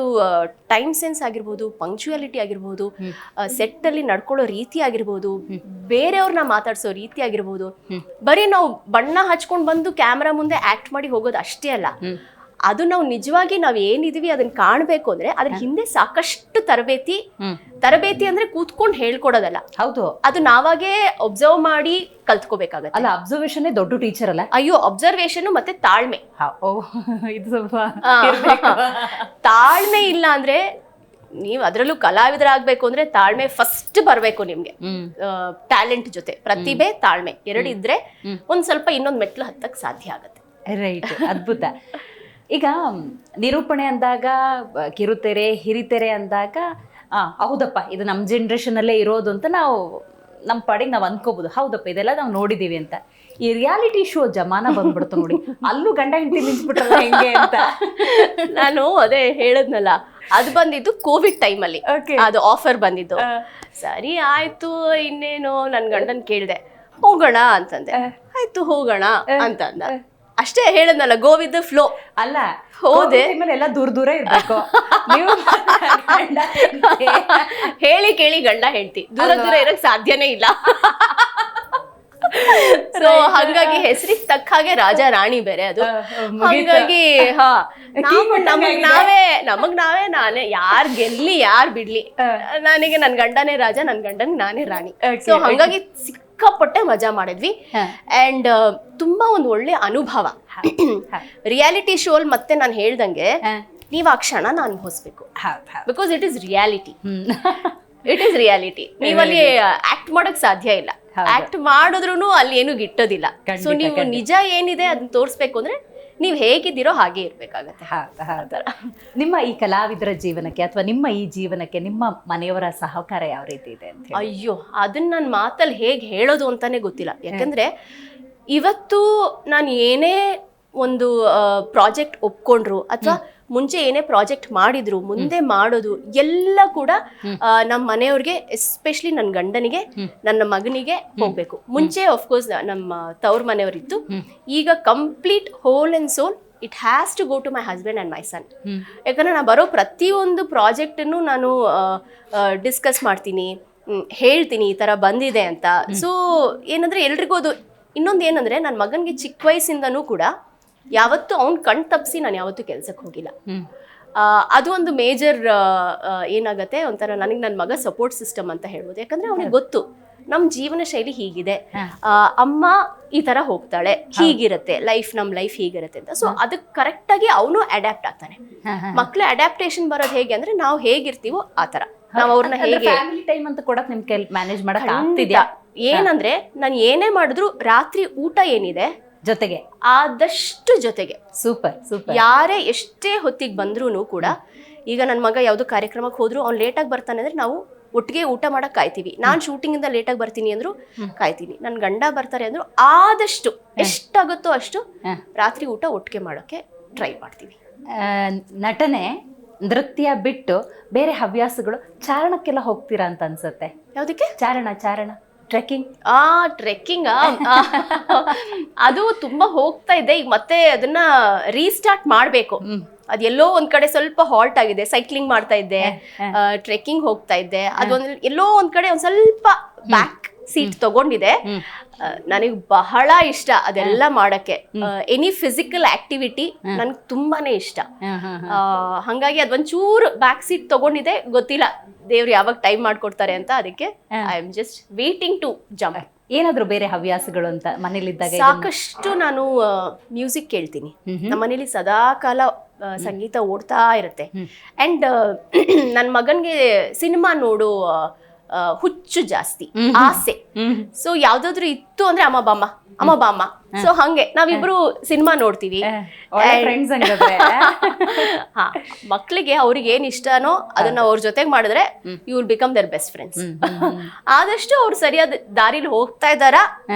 ಟೈಮ್ ಸೆನ್ಸ್ ಆಗಿರ್ಬೋದು, ಪಂಕ್ಚುಯಾಲಿಟಿ ಆಗಿರ್ಬೋದು, ಸೆಟ್ ಅಲ್ಲಿ ನಡ್ಕೊಳ್ಳೋ ರೀತಿ ಆಗಿರ್ಬೋದು, ಬೇರೆಯವ್ರನ್ನ ಮಾತಾಡ್ಸೋ ರೀತಿ ಆಗಿರ್ಬೋದು. ಬರೀ ನಾವು ಬಣ್ಣ ಹಚ್ಕೊಂಡ್ ಬಂದು ಕ್ಯಾಮ್ರಾ ಮುಂದೆ ಆಕ್ಟ್ ಮಾಡಿ ಹೋಗೋದು ಅಷ್ಟೇ ಅಲ್ಲ. ಅದು ನಾವು ನಿಜವಾಗಿ ನಾವ್ ಏನಿದೀವಿ ಅದನ್ನ ಕಾಣ್ಬೇಕು ಅಂದ್ರೆ ಅದ್ರ ಹಿಂದೆ ಸಾಕಷ್ಟು ತರಬೇತಿ ಅಂದ್ರೆ ಕೂತ್ಕೊಂಡು ಹೇಳ್ಕೊಡೋದಲ್ಲ. ಹೌದು, ಅದು ನಾವಾಗೇ ಒಬ್ಸರ್ವ್ ಮಾಡಿ ಕಲ್ತ್ಕೋಬೇಕಾಗತ್ತೆ. ಅಲ್ಲ, ಅಬ್ಸರ್ವೇಷನ್ ದೊಡ್ಡ ಟೀಚರ್ ಅಲ್ಲ? ಅಯ್ಯೋ, ಅಬ್ಸರ್ವೇಷನ್ ಮತ್ತೆ ತಾಳ್ಮೆ. ಇದು ಸ್ವಲ್ಪ ತಾಳ್ಮೆ ಇಲ್ಲ ಅಂದ್ರೆ, ನೀವು ಅದರಲ್ಲೂ ಕಲಾವಿದರಾಗಬೇಕು ಅಂದ್ರೆ ತಾಳ್ಮೆ ಫಸ್ಟ್ ಬರಬೇಕು ನಿಮ್ಗೆ. ಟ್ಯಾಲೆಂಟ್ ಜೊತೆ ಪ್ರತಿಭೆ, ತಾಳ್ಮೆ ಎರಡು ಇದ್ರೆ ಒಂದ್ ಸ್ವಲ್ಪ ಇನ್ನೊಂದು ಮೆಟ್ಲು ಹತ್ತಕ್ ಸಾಧ್ಯ ಆಗತ್ತೆ. ರೈಟ್, ಅದ್ಭುತ. ಈಗ ನಿರೂಪಣೆ ಅಂದಾಗ, ಕಿರುತೆರೆ, ಹಿರಿತೆರೆ ಅಂದಾಗ ಹೌದಪ್ಪ ಇದು ನಮ್ಮ ಜನ್ರೇಷನ್ ಅಲ್ಲೇ ಇರೋದು ಅಂತ ನಾವು ನಮ್ಮ ಪಾಡಿಗೆ ನಾವು ಅನ್ಕೋಬಹುದು. ಹೌದಪ್ಪ ಇದೆಲ್ಲ ನಾವು ನೋಡಿದೀವಿ ಅಂತ. ಈ ರಿಯಾಲಿಟಿ ಶೋ ಜಮಾನ ಬಂದ್ಬಿಡ್ತು ನೋಡಿ, ಅಲ್ಲೂ ಗಂಡ ಹೆಂಡತಿ ನಿಲ್ಸ್ಬಿಟ್ರಲ್ಲ ಹೆಂಗೆ ಅಂತ. ನಾನು ಅದೇ ಹೇಳದ್ನಲ್ಲ, ಅದು ಬಂದಿದ್ದು ಕೋವಿಡ್ ಟೈಮಲ್ಲಿ. ಅದು ಆಫರ್ ಬಂದಿದ್ದು. ಸರಿ ಆಯ್ತು, ಇನ್ನೇನು ನನ್ ಗಂಡನ್ ಕೇಳ್ದೆ, ಹೋಗೋಣ ಅಂತಂದೆ. ಆಯ್ತು ಹೋಗೋಣ ಅಂತಂದ. ಅಷ್ಟೇ ಹೇಳದ್ನಲ್ಲ, ಗೋ ವಿತ್ ದ ಫ್ಲೋ. ಅಲ್ಲ, ಹೋದೆ, ಎಲ್ಲ ದೂರ ಇರ್ಬೇಕು. ಹೇಳಿ ಕೇಳಿ ಗಂಡ ಹೆಂಡತಿ ದೂರ ಇರಕ್ ಸಾಧ್ಯನೇ ಇಲ್ಲ. ಸೊ ಹಾಗಾಗಿ ಹೆಸರಿಗೆ ತಕ್ಕ ಹಾಗೆ ರಾಜ ರಾಣಿ ಬೇರೆ ಅದು. ಹಾಗಾಗಿ ನಮಗ್ ನಾವೇ ಯಾರ್ ಗೆಲ್ಲಿ ಯಾರ್ ಬಿಡ್ಲಿ, ನನಗೆ ನನ್ ಗಂಡನೇ ರಾಜ, ನನ್ ಗಂಡನ್ ನಾನೇ ರಾಣಿ. ಸೊ ಹಾಗಾಗಿ ಸಿಕ್ಕಾಪಟ್ಟೆ ಮಜಾ ಮಾಡಿದ್ವಿ. ಅಂಡ್ ತುಂಬಾ ಒಂದು ಒಳ್ಳೆ ಅನುಭವ. ರಿಯಾಲಿಟಿ ಶೋ ಅಲ್ಲಿ ಮತ್ತೆ ನಾನು ಹೇಳ್ದಂಗೆ ನೀವ್ ಆ ಕ್ಷಣನ ಅನುಭವಿಸ್ಬೇಕು. Because it is reality. ನೀವಲ್ಲಿ ಆಕ್ಟ್ ಮಾಡಕ್ ಸಾಧ್ಯ ಇಲ್ಲ. ಆಕ್ಟ್ ಮಾಡಿದ್ರು ಅಲ್ಲಿ ಏನು ಗಿಟ್ಟೋದಿಲ್ಲ. ಸೊ ನೀವು ನಿಜ ಏನಿದೆ ಅದನ್ನ ತೋರಿಸ್ಬೇಕು ಅಂದ್ರೆ ನೀವ್ ಹೇಗಿದ್ದೀರೋ ಹಾಗೆ ಇರ್ಬೇಕಾಗತ್ತೆ. ನಿಮ್ಮ ಈ ಕಲಾವಿದರ ಜೀವನಕ್ಕೆ ಅಥವಾ ನಿಮ್ಮ ಈ ಜೀವನಕ್ಕೆ ನಿಮ್ಮ ಮನೆಯವರ ಸಹಕಾರ ಯಾವ ರೀತಿ ಇದೆ ಅಂತ? ಅಯ್ಯೋ, ಅದನ್ನ ನನ್ನ ಮಾತಲ್ಲಿ ಹೇಗೆ ಹೇಳೋದು ಅಂತಾನೆ ಗೊತ್ತಿಲ್ಲ. ಯಾಕಂದ್ರೆ ಇವತ್ತು ನಾನು ಏನೇ ಒಂದು ಪ್ರಾಜೆಕ್ಟ್ ಒಪ್ಕೊಂಡ್ರು ಅಥವಾ ಮುಂಚೆ ಏನೇ ಪ್ರಾಜೆಕ್ಟ್ ಮಾಡಿದ್ರು, ಮುಂದೆ ಮಾಡೋದು ಎಲ್ಲ ಕೂಡ ನಮ್ಮ ಮನೆಯವ್ರಿಗೆ, ಎಸ್ಪೆಷಲಿ ನನ್ನ ಗಂಡನಿಗೆ, ನನ್ನ ಮಗನಿಗೆ ಹೋಗ್ಬೇಕು. ಮುಂಚೆ ಆಫ್ಕೋರ್ಸ್ ನಮ್ಮ ತವ್ರ ಮನೆಯವರಿತ್ತು. ಈಗ complete whole and soul it has to go to my husband and my son. ಯಾಕಂದ್ರೆ ನಾನು ಬರೋ ಪ್ರತಿಯೊಂದು ಪ್ರಾಜೆಕ್ಟನ್ನು ನಾನು ಡಿಸ್ಕಸ್ ಮಾಡ್ತೀನಿ, ಹೇಳ್ತೀನಿ ಈ ಥರ ಬಂದಿದೆ ಅಂತ. ಸೊ ಏನಂದ್ರೆ ಎಲ್ರಿಗೂ ಅದು. ಇನ್ನೊಂದು ಏನಂದ್ರೆ ನನ್ನ ಮಗನಿಗೆ ಚಿಕ್ಕ ವಯಸ್ಸಿಂದನೂ ಕೂಡ ಯಾವತ್ತು ಅವ್ನು ಕಣ್ ತಪ್ಪಿಸಿ ನಾನು ಯಾವತ್ತೂ ಕೆಲ್ಸಕ್ಕೆ ಹೋಗಿಲ್ಲ. ಅದು ಒಂದು ಮೇಜರ್ ಏನಾಗತ್ತೆ, ಒಂಥರ ನನಗೆ ನನ್ನ ಮಗ ಸಪೋರ್ಟ್ ಸಿಸ್ಟಮ್ ಅಂತ ಹೇಳ್ಬೋದು. ಯಾಕಂದ್ರೆ ಅವನಿಗೆ ಗೊತ್ತು ನಮ್ಮ ಜೀವನ ಶೈಲಿ ಹೀಗಿದೆ, ಅಮ್ಮ ಈ ತರ ಹೋಗ್ತಾಳೆ, ಹೀಗಿರುತ್ತೆ ಲೈಫ್, ನಮ್ ಲೈಫ್ ಹೀಗಿರುತ್ತೆ ಅಂತ. ಸೊ ಅದಕ್ಕೆ ಕರೆಕ್ಟ್ ಆಗಿ ಅವನು ಅಡ್ಯಾಪ್ಟ್ ಆಗ್ತಾನೆ. ಮಕ್ಳ ಅಡ್ಯಾಪ್ಟೇಷನ್ ಬರೋದು ಹೇಗೆ ಅಂದ್ರೆ ನಾವು ಹೇಗಿರ್ತೀವೋ ಆ ತರ ನಾವು ಅವ್ರನ್ನ ಹೇಗೆ ಫ್ಯಾಮಿಲಿ ಟೈಮ್ ಅಂತ ಕೊಡಕ್ ನಿಮ್ ಕೈ ಮ್ಯಾನೇಜ್ ಮಾಡಕ್ ಆಗ್ತಿದ್ಯಾ? ಏನಂದ್ರೆ ನಾನು ಏನೇ ಮಾಡಿದ್ರು ರಾತ್ರಿ ಊಟ ಏನಿದೆ ಜೊತೆಗೆ ಆದಷ್ಟು ಜೊತೆಗೆ. Super super. ಯಾರೇ ಎಷ್ಟೇ ಹೊತ್ತಿಗೆ ಬಂದ್ರೂ ಕೂಡ, ಈಗ ನನ್ನ ಮಗ ಯಾವ್ದೋ ಕಾರ್ಯಕ್ರಮಕ್ಕೆ ಹೋದ್ರು ಅವ್ನು ಲೇಟಾಗಿ ಬರ್ತಾನೆ ಅಂದ್ರೆ ನಾವು ಒಟ್ಟಿಗೆ ಊಟ ಮಾಡಕ್ ಕಾಯ್ತೀವಿ. ನಾನು ಶೂಟಿಂಗ್ ಇಂದ ಲೇಟಾಗಿ ಬರ್ತೀನಿ ಅಂದ್ರು ಕಾಯ್ತೀನಿ. ನನ್ನ ಗಂಡ ಬರ್ತಾರೆ ಅಂದ್ರು ಆದಷ್ಟು ಎಷ್ಟಾಗುತ್ತೋ ಅಷ್ಟು ರಾತ್ರಿ ಊಟ ಒಟ್ಟಿಗೆ ಮಾಡೋಕೆ ಟ್ರೈ ಮಾಡ್ತೀವಿ. ನಟನೆ, ನೃತ್ಯ ಬಿಟ್ಟು ಬೇರೆ ಹವ್ಯಾಸಗಳು, ಚಾರಣಕ್ಕೆಲ್ಲ ಹೋಗ್ತೀರಾ ಅಂತ ಅನ್ಸುತ್ತೆ. ಯಾವ್ದಕ್ಕೆ? ಚಾರಣ ಟ್ರೆಕ್ಕಿಂಗ್. ಟ್ರೆಕ್ಕಿಂಗ್ ಅದು ತುಂಬಾ ಹೋಗ್ತಾ ಇದೆ. ಈಗ ಮತ್ತೆ ಅದನ್ನ ರೀಸ್ಟಾರ್ಟ್ ಮಾಡ್ಬೇಕು. ಅದೆಲ್ಲೋ ಒಂದ್ ಕಡೆ ಸ್ವಲ್ಪ ಹಾಲ್ಟ್ ಆಗಿದೆ. ಸೈಕ್ಲಿಂಗ್ ಮಾಡ್ತಾ ಇದ್ದೆ, ಟ್ರೆಕ್ಕಿಂಗ್ ಹೋಗ್ತಾ ಇದ್ದೆ. ಅದೊಂದ್ ಎಲ್ಲೋ ಒಂದ್ ಕಡೆ ಒಂದ್ ಸ್ವಲ್ಪ ಬ್ಯಾಕ್ ಸೀಟ್ ತಗೊಂಡಿದೆ. ನನಗೆ ಬಹಳ ಇಷ್ಟ ಅದೆಲ್ಲ ಮಾಡಕ್ಕೆ. ಎನಿ ಫಿಸಿಕಲ್ ಆಕ್ಟಿವಿಟಿ ನನ್ಗೆ ತುಂಬಾನೇ ಇಷ್ಟ. ಹಂಗಾಗಿ ಅದೊಂಚೂರು ಬ್ಯಾಕ್ ಸೀಟ್ ತಗೊಂಡಿದೆ. ಗೊತ್ತಿಲ್ಲ ದೇವ್ರು ಯಾವಾಗ ಟೈಮ್ ಮಾಡ್ಕೊಡ್ತಾರೆ ಅಂತ. ಅದಕ್ಕೆ I am just waiting to jump. ಏನಾದ್ರು ಬೇರೆ ಹವ್ಯಾಸಗಳು ಅಂತ ಮನೇಲಿದ್ದಾಗ? ಸಾಕಷ್ಟು ನಾನು ಮ್ಯೂಸಿಕ್ ಕೇಳ್ತೀನಿ. ನಮ್ಮ ಮನೇಲಿ ಸದಾ ಕಾಲ ಸಂಗೀತ ಓಡ್ತಾ ಇರುತ್ತೆ. ಅಂಡ್ ನನ್ನ ಮಗನ್ಗೆ ಸಿನಿಮಾ ನೋಡು ಹುಚ್ಚು ಜಾಸ್ತಿ, ಆಸೆ. ಸೊ ಯಾವ್ದಾದ್ರು ಇತ್ತು ಅಂದ್ರೆ ಅಮ್ಮ ಬಾಮ್ಮ. ಸೊ ಹಂಗೆ ನಾವಿಬ್ರು ಸಿನಿಮಾ ನೋಡ್ತೀವಿ. ಮಕ್ಳಿಗೆ ಅವ್ರಿಗೆ ಏನ್ ಇಷ್ಟನೋ ಅದನ್ನ ಅವ್ರ ಜೊತೆಗೆ ಮಾಡಿದ್ರೆ you will become their best friends. ಆದಷ್ಟು ಅವ್ರು ಸರಿಯಾದ ದಾರಿಲಿ ಹೋಗ್ತಾ ಇದ್ದಾರಾ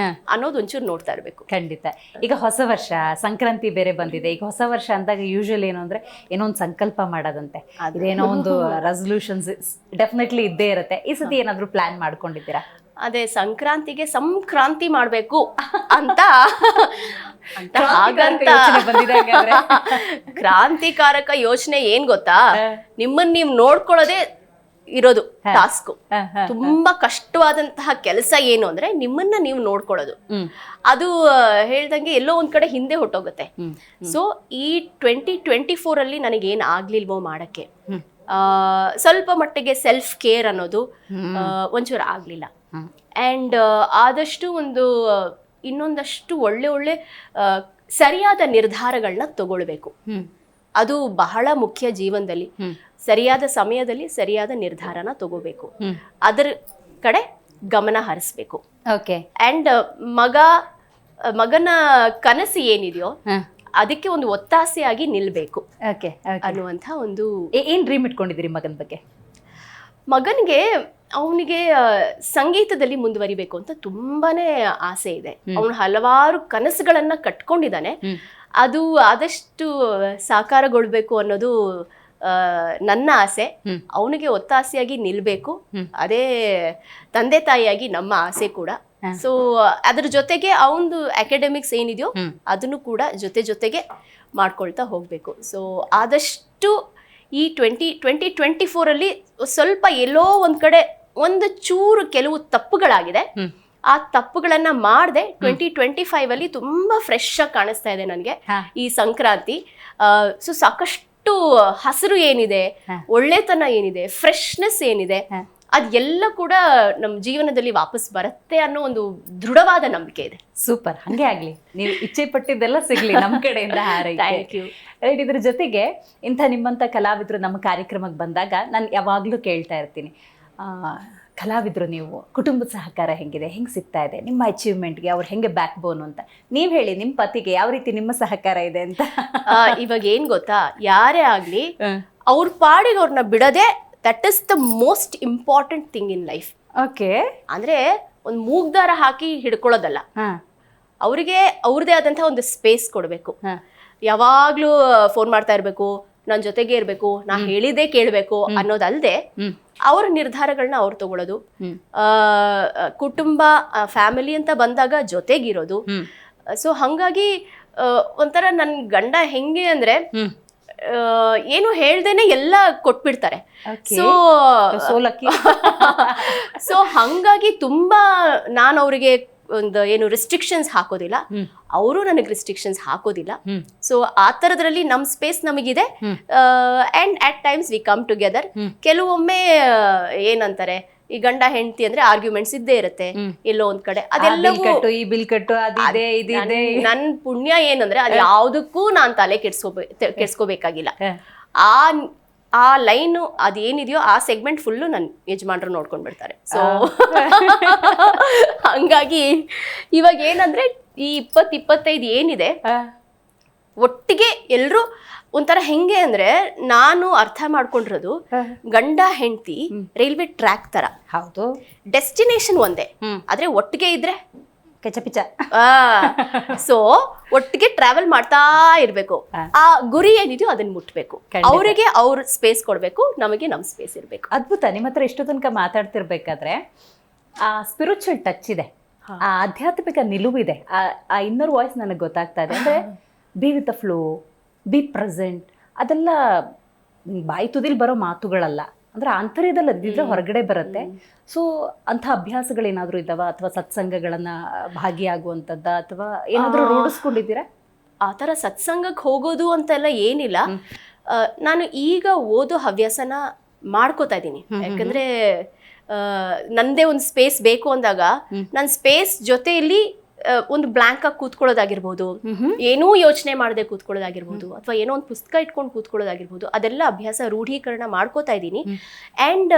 ಅನ್ನೋದು ಒಂಚೂರು ನೋಡ್ತಾ ಇರ್ಬೇಕು. ಖಂಡಿತ. ಈಗ ಹೊಸ ವರ್ಷ, ಸಂಕ್ರಾಂತಿ ಬೇರೆ ಬಂದಿದೆ. ಈಗ ಹೊಸ ವರ್ಷ ಅಂದಾಗ ಯೂಶುವಲ್ ಏನು ಅಂದ್ರೆ ಏನೋ ಒಂದು ಸಂಕಲ್ಪ ಮಾಡೋದಂತೆ, ಇದೇನೋ ಒಂದು ರೆಸಲ್ಯೂಷನ್ಸ್ ಡೆಫಿನೆಟ್ಲಿ ಇದ್ದೇ ಇರುತ್ತೆ. ಈ ಸತಿ ಏನಾದ್ರು ಪ್ಲಾನ್ ಮಾಡ್ಕೊಂಡಿದ್ದೀರಾ? ಅದೇ ಸಂಕ್ರಾಂತಿಗೆ ಸಂಕ್ರಾಂತಿ ಮಾಡ್ಬೇಕು ಅಂತ ಹಾಗಂತ ಕ್ರಾಂತಿಕಾರಕ ಯೋಚನೆ ಏನ್ ಗೊತ್ತಾ, ನಿಮ್ಮನ್ನ ನೀವ್ ನೋಡ್ಕೊಳ್ಳೋದೇ ಇರೋದು ಟಾಸ್ಕ್. ತುಂಬಾ ಕಷ್ಟವಾದಂತಹ ಕೆಲಸ ಏನು ಅಂದ್ರೆ ನಿಮ್ಮನ್ನ ನೀವು ನೋಡ್ಕೊಳ್ಳೋದು. ಅದು ಹೇಳ್ದಂಗೆ ಎಲ್ಲೋ ಒಂದ್ ಕಡೆ ಹಿಂದೆ ಹೊಟ್ಟೋಗುತ್ತೆ. ಸೊ ಈ 2024 ಅಲ್ಲಿ ನನಗೇನ್ ಆಗ್ಲಿಲ್ವೋ ಮಾಡಕ್ಕೆ, ಸ್ವಲ್ಪ ಮಟ್ಟಿಗೆ ಸೆಲ್ಫ್ ಕೇರ್ ಅನ್ನೋದು ಒಂಚೂರು ಆಗ್ಲಿಲ್ಲ. ಅಂಡ್ ಆದಷ್ಟು ಇನ್ನೊಂದಷ್ಟು ಒಳ್ಳೆ ಸರಿಯಾದ ನಿರ್ಧಾರಗಳನ್ನ ತಗೊಳ್ಬೇಕು. ಅದು ಬಹಳ ಮುಖ್ಯ ಜೀವನದಲ್ಲಿ. ಸರಿಯಾದ ಸಮಯದಲ್ಲಿ ಸರಿಯಾದ ನಿರ್ಧಾರನ ತಗೋಬೇಕು, ಅದರ ಕಡೆ ಗಮನ ಹರಿಸ್ಬೇಕು. ಅಂಡ್ ಮಗನ ಕನಸು ಏನಿದೆಯೋ ಅದಕ್ಕೆ ಒಂದು ಒತ್ತಾಸೆಯಾಗಿ ನಿಲ್ಬೇಕು ಅನ್ನುವಂಥ ಒಂದು. ಏನ್ ಡ್ರೀಮ್ ಇಟ್ಕೊಂಡಿದ್ದೀರಿ ಮಗನ ಬಗ್ಗೆ? ಮಗನಿಗೆ ಅವನಿಗೆ ಸಂಗೀತದಲ್ಲಿ ಮುಂದುವರಿಬೇಕು ಅಂತ ತುಂಬಾನೇ ಆಸೆ ಇದೆ. ಅವನು ಹಲವಾರು ಕನಸುಗಳನ್ನ ಕಟ್ಕೊಂಡಿದ್ದಾನೆ. ಅದು ಆದಷ್ಟು ಸಾಕಾರಗೊಳ್ಬೇಕು ಅನ್ನೋದು ನನ್ನ ಆಸೆ. ಅವನಿಗೆ ಒತ್ತಾಸೆಯಾಗಿ ನಿಲ್ಬೇಕು, ಅದೇ ತಂದೆ ತಾಯಿಯಾಗಿ ನಮ್ಮ ಆಸೆ ಕೂಡ. ಸೊ ಅದ್ರ ಜೊತೆಗೆ ಅವನದು ಅಕಾಡೆಮಿಕ್ಸ್ ಏನಿದೆಯೋ ಅದನ್ನು ಕೂಡ ಜೊತೆಗೆ ಮಾಡ್ಕೊಳ್ತಾ ಹೋಗ್ಬೇಕು. ಸೊ ಆದಷ್ಟು ಈ 2024 ಅಲ್ಲಿ ಸ್ವಲ್ಪ ಎಲ್ಲೋ ಒಂದ್ ಕಡೆ ಒಂದು ಚೂರು ಕೆಲವು ತಪ್ಪುಗಳಾಗಿದೆ. ಆ ತಪ್ಪುಗಳನ್ನ ಮಾಡದೆ 2025 ಅಲ್ಲಿ ತುಂಬಾ ಫ್ರೆಶ್ ಆಗಿ ಕಾಣಿಸ್ತಾ ಇದೆ ನನಗೆ ಈ ಸಂಕ್ರಾಂತಿ. ಸೊ ಸಾಕಷ್ಟು ಹಸಿರು ಏನಿದೆ, ಒಳ್ಳೆತನ ಏನಿದೆ, ಫ್ರೆಶ್ನೆಸ್ ಏನಿದೆ, ಅದೆಲ್ಲ ಕೂಡ ನಮ್ಮ ಜೀವನದಲ್ಲಿ ವಾಪಸ್ ಬರುತ್ತೆ ಅನ್ನೋ ಒಂದು ದೃಢವಾದ ನಂಬಿಕೆ ಇದೆ. ಸೂಪರ್, ಹಂಗೆ ಆಗ್ಲಿ, ನೀವು ಇಚ್ಛೆ ಪಟ್ಟಿದ್ದೆಲ್ಲ ಸಿಗ್ಲಿ ನಮ್ಮ ಕಡೆಯಿಂದ. Thank you. ರೈಟ್. ಇದ್ರ ಜೊತೆಗೆ ಇಂಥ ನಿಮ್ಮಂಥ ಕಲಾವಿದರು ನಮ್ಮ ಕಾರ್ಯಕ್ರಮಕ್ಕೆ ಬಂದಾಗ ನಾನು ಯಾವಾಗಲೂ ಕೇಳ್ತಾ ಇರ್ತೀನಿ, ಕಲಾವಿದರು ನೀವು ಕುಟುಂಬದ ಸಹಕಾರ ಹೆಂಗಿದೆ, ಹೆಂಗೆ ಸಿಗ್ತಾ ಇದೆ ನಿಮ್ಮ ಅಚೀವ್ಮೆಂಟ್ಗೆ, ಅವ್ರು ಹೆಂಗೆ ಬ್ಯಾಕ್ ಬೋನ್ ಅಂತ ನೀವು ಹೇಳಿ. ನಿಮ್ಮ ಪತಿಗೆ ಯಾವ ರೀತಿ ನಿಮ್ಮ ಸಹಕಾರ ಇದೆ ಅಂತ? ಇವಾಗ ಏನ್ ಗೊತ್ತಾ, ಯಾರೇ ಆಗ್ಲಿ ಅವ್ರ ಪಾಡಿಗೆ ಅವ್ರನ್ನ ಬಿಡದೆ, that is the most important thing in life. Okay. ಅಂದ್ರೆ ಒಂದು ಮೂಗ್ದಾರ ಹಾಕಿ ಹಿಡ್ಕೊಳ್ಳೋದಲ್ಲ, ಅವರಿಗೆ ಅವ್ರದೇ ಆದಂತಹ ಒಂದು ಸ್ಪೇಸ್ ಕೊಡ್ಬೇಕು. ಯಾವಾಗ್ಲೂ ಫೋನ್ ಮಾಡ್ತಾ ಇರ್ಬೇಕು, ನನ್ನ ಜೊತೆಗೆ ಇರ್ಬೇಕು, ನಾ ಹೇಳಿದ್ದೇ ಕೇಳ್ಬೇಕು ಅನ್ನೋದಲ್ದೆ ಅವ್ರ ನಿರ್ಧಾರಗಳನ್ನ ಅವ್ರು ತಗೊಳ್ಳೋದು. ಕುಟುಂಬ ಫ್ಯಾಮಿಲಿ ಅಂತ ಬಂದಾಗ ಜೊತೆಗಿರೋದು. ಸೊ ಹಂಗಾಗಿ ಒಂಥರ ನನ್ ಗಂಡ ಹೆಂಗೆ ಅಂದ್ರೆ ಏನು ಹೇಳ್ದೇನೆ ಎಲ್ಲ ಕೊಟ್ಬಿಡ್ತಾರೆ. ಸೊ ಹಂಗಾಗಿ ತುಂಬಾ ನಾನು ಅವ್ರಿಗೆ ಒಂದು ಏನು ರಿಸ್ಟ್ರಿಕ್ಷನ್ಸ್ ಹಾಕೋದಿಲ್ಲ, ಅವರು ನನಗೆ ರಿಸ್ಟ್ರಿಕ್ಷನ್ಸ್ ಹಾಕೋದಿಲ್ಲ. ಸೊ ಆ ತರದ್ರಲ್ಲಿ ನಮ್ ಸ್ಪೇಸ್ ನಮಗಿದೆ. And at times we come together. ಕೆಲವೊಮ್ಮೆ ಏನಂತಾರೆ, ಈ ಗಂಡ ಹೆಂಡತಿ ಅಂದ್ರೆ ಆರ್ಗ್ಯುಮೆಂಟ್ಸ್ ಇದ್ದೇ ಇರುತ್ತೆ ಎಲ್ಲೋ ಒಂದ್ ಕಡೆ. ಅದೆಲ್ಲವೂ ನನ್ ಪುಣ್ಯ ಏನಂದ್ರೆ ಅದು ಯಾವ್ದಕ್ಕೂ ನಾನ್ ತಲೆ ಕೆಡ್ಸ್ಕೋಬೇಕಾಗಿಲ್ಲ. ಆ ಆ ಲೈನು ಅದೇನಿದೆಯೋ ಆ ಸೆಗ್ಮೆಂಟ್ ಫುಲ್ಲು ನನ್ನ ಯಜಮಾನ್ರು ನೋಡ್ಕೊಂಡು ಬಿಡ್ತಾರೆ. ಸೊ ಹಂಗಾಗಿ ಇವಾಗ ಏನಂದ್ರೆ ಈ 20-25 ಏನಿದೆ ಒಟ್ಟಿಗೆ ಎಲ್ಲರೂ ಒಂಥರ ಹೆಂಗೆ ಅಂದ್ರೆ ನಾನು ಅರ್ಥ ಮಾಡ್ಕೊಂಡಿರೋದು ಗಂಡ ಹೆಂಡತಿ ರೈಲ್ವೆ ಟ್ರ್ಯಾಕ್ ತರ. ಹೌದು, ಡೆಸ್ಟಿನೇಷನ್ ಒಂದೇ, ಆದ್ರೆ ಒಟ್ಟಿಗೆ ಇದ್ರೆ ಕೆಚಪಿಚ. ಸೊ ಒಟ್ಟಿಗೆ ಟ್ರಾವೆಲ್ ಮಾಡ್ತಾ ಇರ್ಬೇಕು. ಆ ಗುರಿ ಏನಿದೆಯೋ ಅದನ್ನ ಮುಟ್ಬೇಕು. ಅವರಿಗೆ ಅವ್ರ ಸ್ಪೇಸ್ ಕೊಡ್ಬೇಕು, ನಮಗೆ ನಮ್ ಸ್ಪೇಸ್ ಇರ್ಬೇಕು. ಅದ್ಭುತ. ನಿಮ್ಮ ಹತ್ರ ಇಷ್ಟು ತನಕ ಮಾತಾಡ್ತಿರ್ಬೇಕಾದ್ರೆ ಆ ಸ್ಪಿರಿಚುವಲ್ ಟಚ್ ಇದೆ, ಆ ಆಧ್ಯಾತ್ಮಿಕ ನಿಲುವಿದೆ, ಆ ಇನ್ನರ್ ವಾಯ್ಸ್ ನನಗೆ ಗೊತ್ತಾಗ್ತಾ ಇದೆ. ಅಂದ್ರೆ be with the flow, be present, ಅದೆಲ್ಲ ಬಾಯಿ ತುದಿಲ್ ಬರೋ ಮಾತುಗಳಲ್ಲ, ಅಂದ್ರೆ ಆಂತರ್ಯದಲ್ಲಿ ಅದಿದ್ರೆ ಹೊರಗಡೆ ಬರುತ್ತೆ. ಸೊ ಅಂಥ ಅಭ್ಯಾಸಗಳೇನಾದ್ರೂ ಇದ್ದಾವ, ಅಥವಾ ಸತ್ಸಂಗಗಳನ್ನ ಭಾಗಿಯಾಗುವಂಥದ್ದ, ಅಥವಾ ಏನಾದರೂ ರೂಢಿಸ್ಕೊಂಡಿದ್ದೀರಾ? ಆ ಥರ ಸತ್ಸಂಗಕ್ಕೆ ಹೋಗೋದು ಅಂತೆಲ್ಲ ಏನಿಲ್ಲ. ನಾನು ಈಗ ಓದೋ ಹವ್ಯಾಸನ ಮಾಡ್ಕೋತಾ ಇದ್ದೀನಿ. ಯಾಕಂದ್ರೆ ನಂದೇ ಒಂದು ಸ್ಪೇಸ್ ಬೇಕು ಅಂದಾಗ ನನ್ನ ಸ್ಪೇಸ್ ಜೊತೆಯಲ್ಲಿ ಒಂದು ಬ್ಲಾಂಕ್ ಆಗಿ ಕೂತ್ಕೊಳ್ಳೋದಾಗಿರ್ಬೋದು, ಏನೂ ಯೋಚನೆ ಮಾಡದೆ ಕೂತ್ಕೊಳ್ಳೋದಾಗಿರ್ಬೋದು, ಅಥವಾ ಏನೋ ಒಂದು ಪುಸ್ತಕ ಇಟ್ಕೊಂಡು ಕೂತ್ಕೊಳ್ಳೋದಾಗಿರ್ಬೋದು, ಅದೆಲ್ಲ ಅಭ್ಯಾಸ ರೂಢೀಕರಣ ಮಾಡ್ಕೋತಾ ಇದ್ದೀನಿ. ಆ್ಯಂಡ್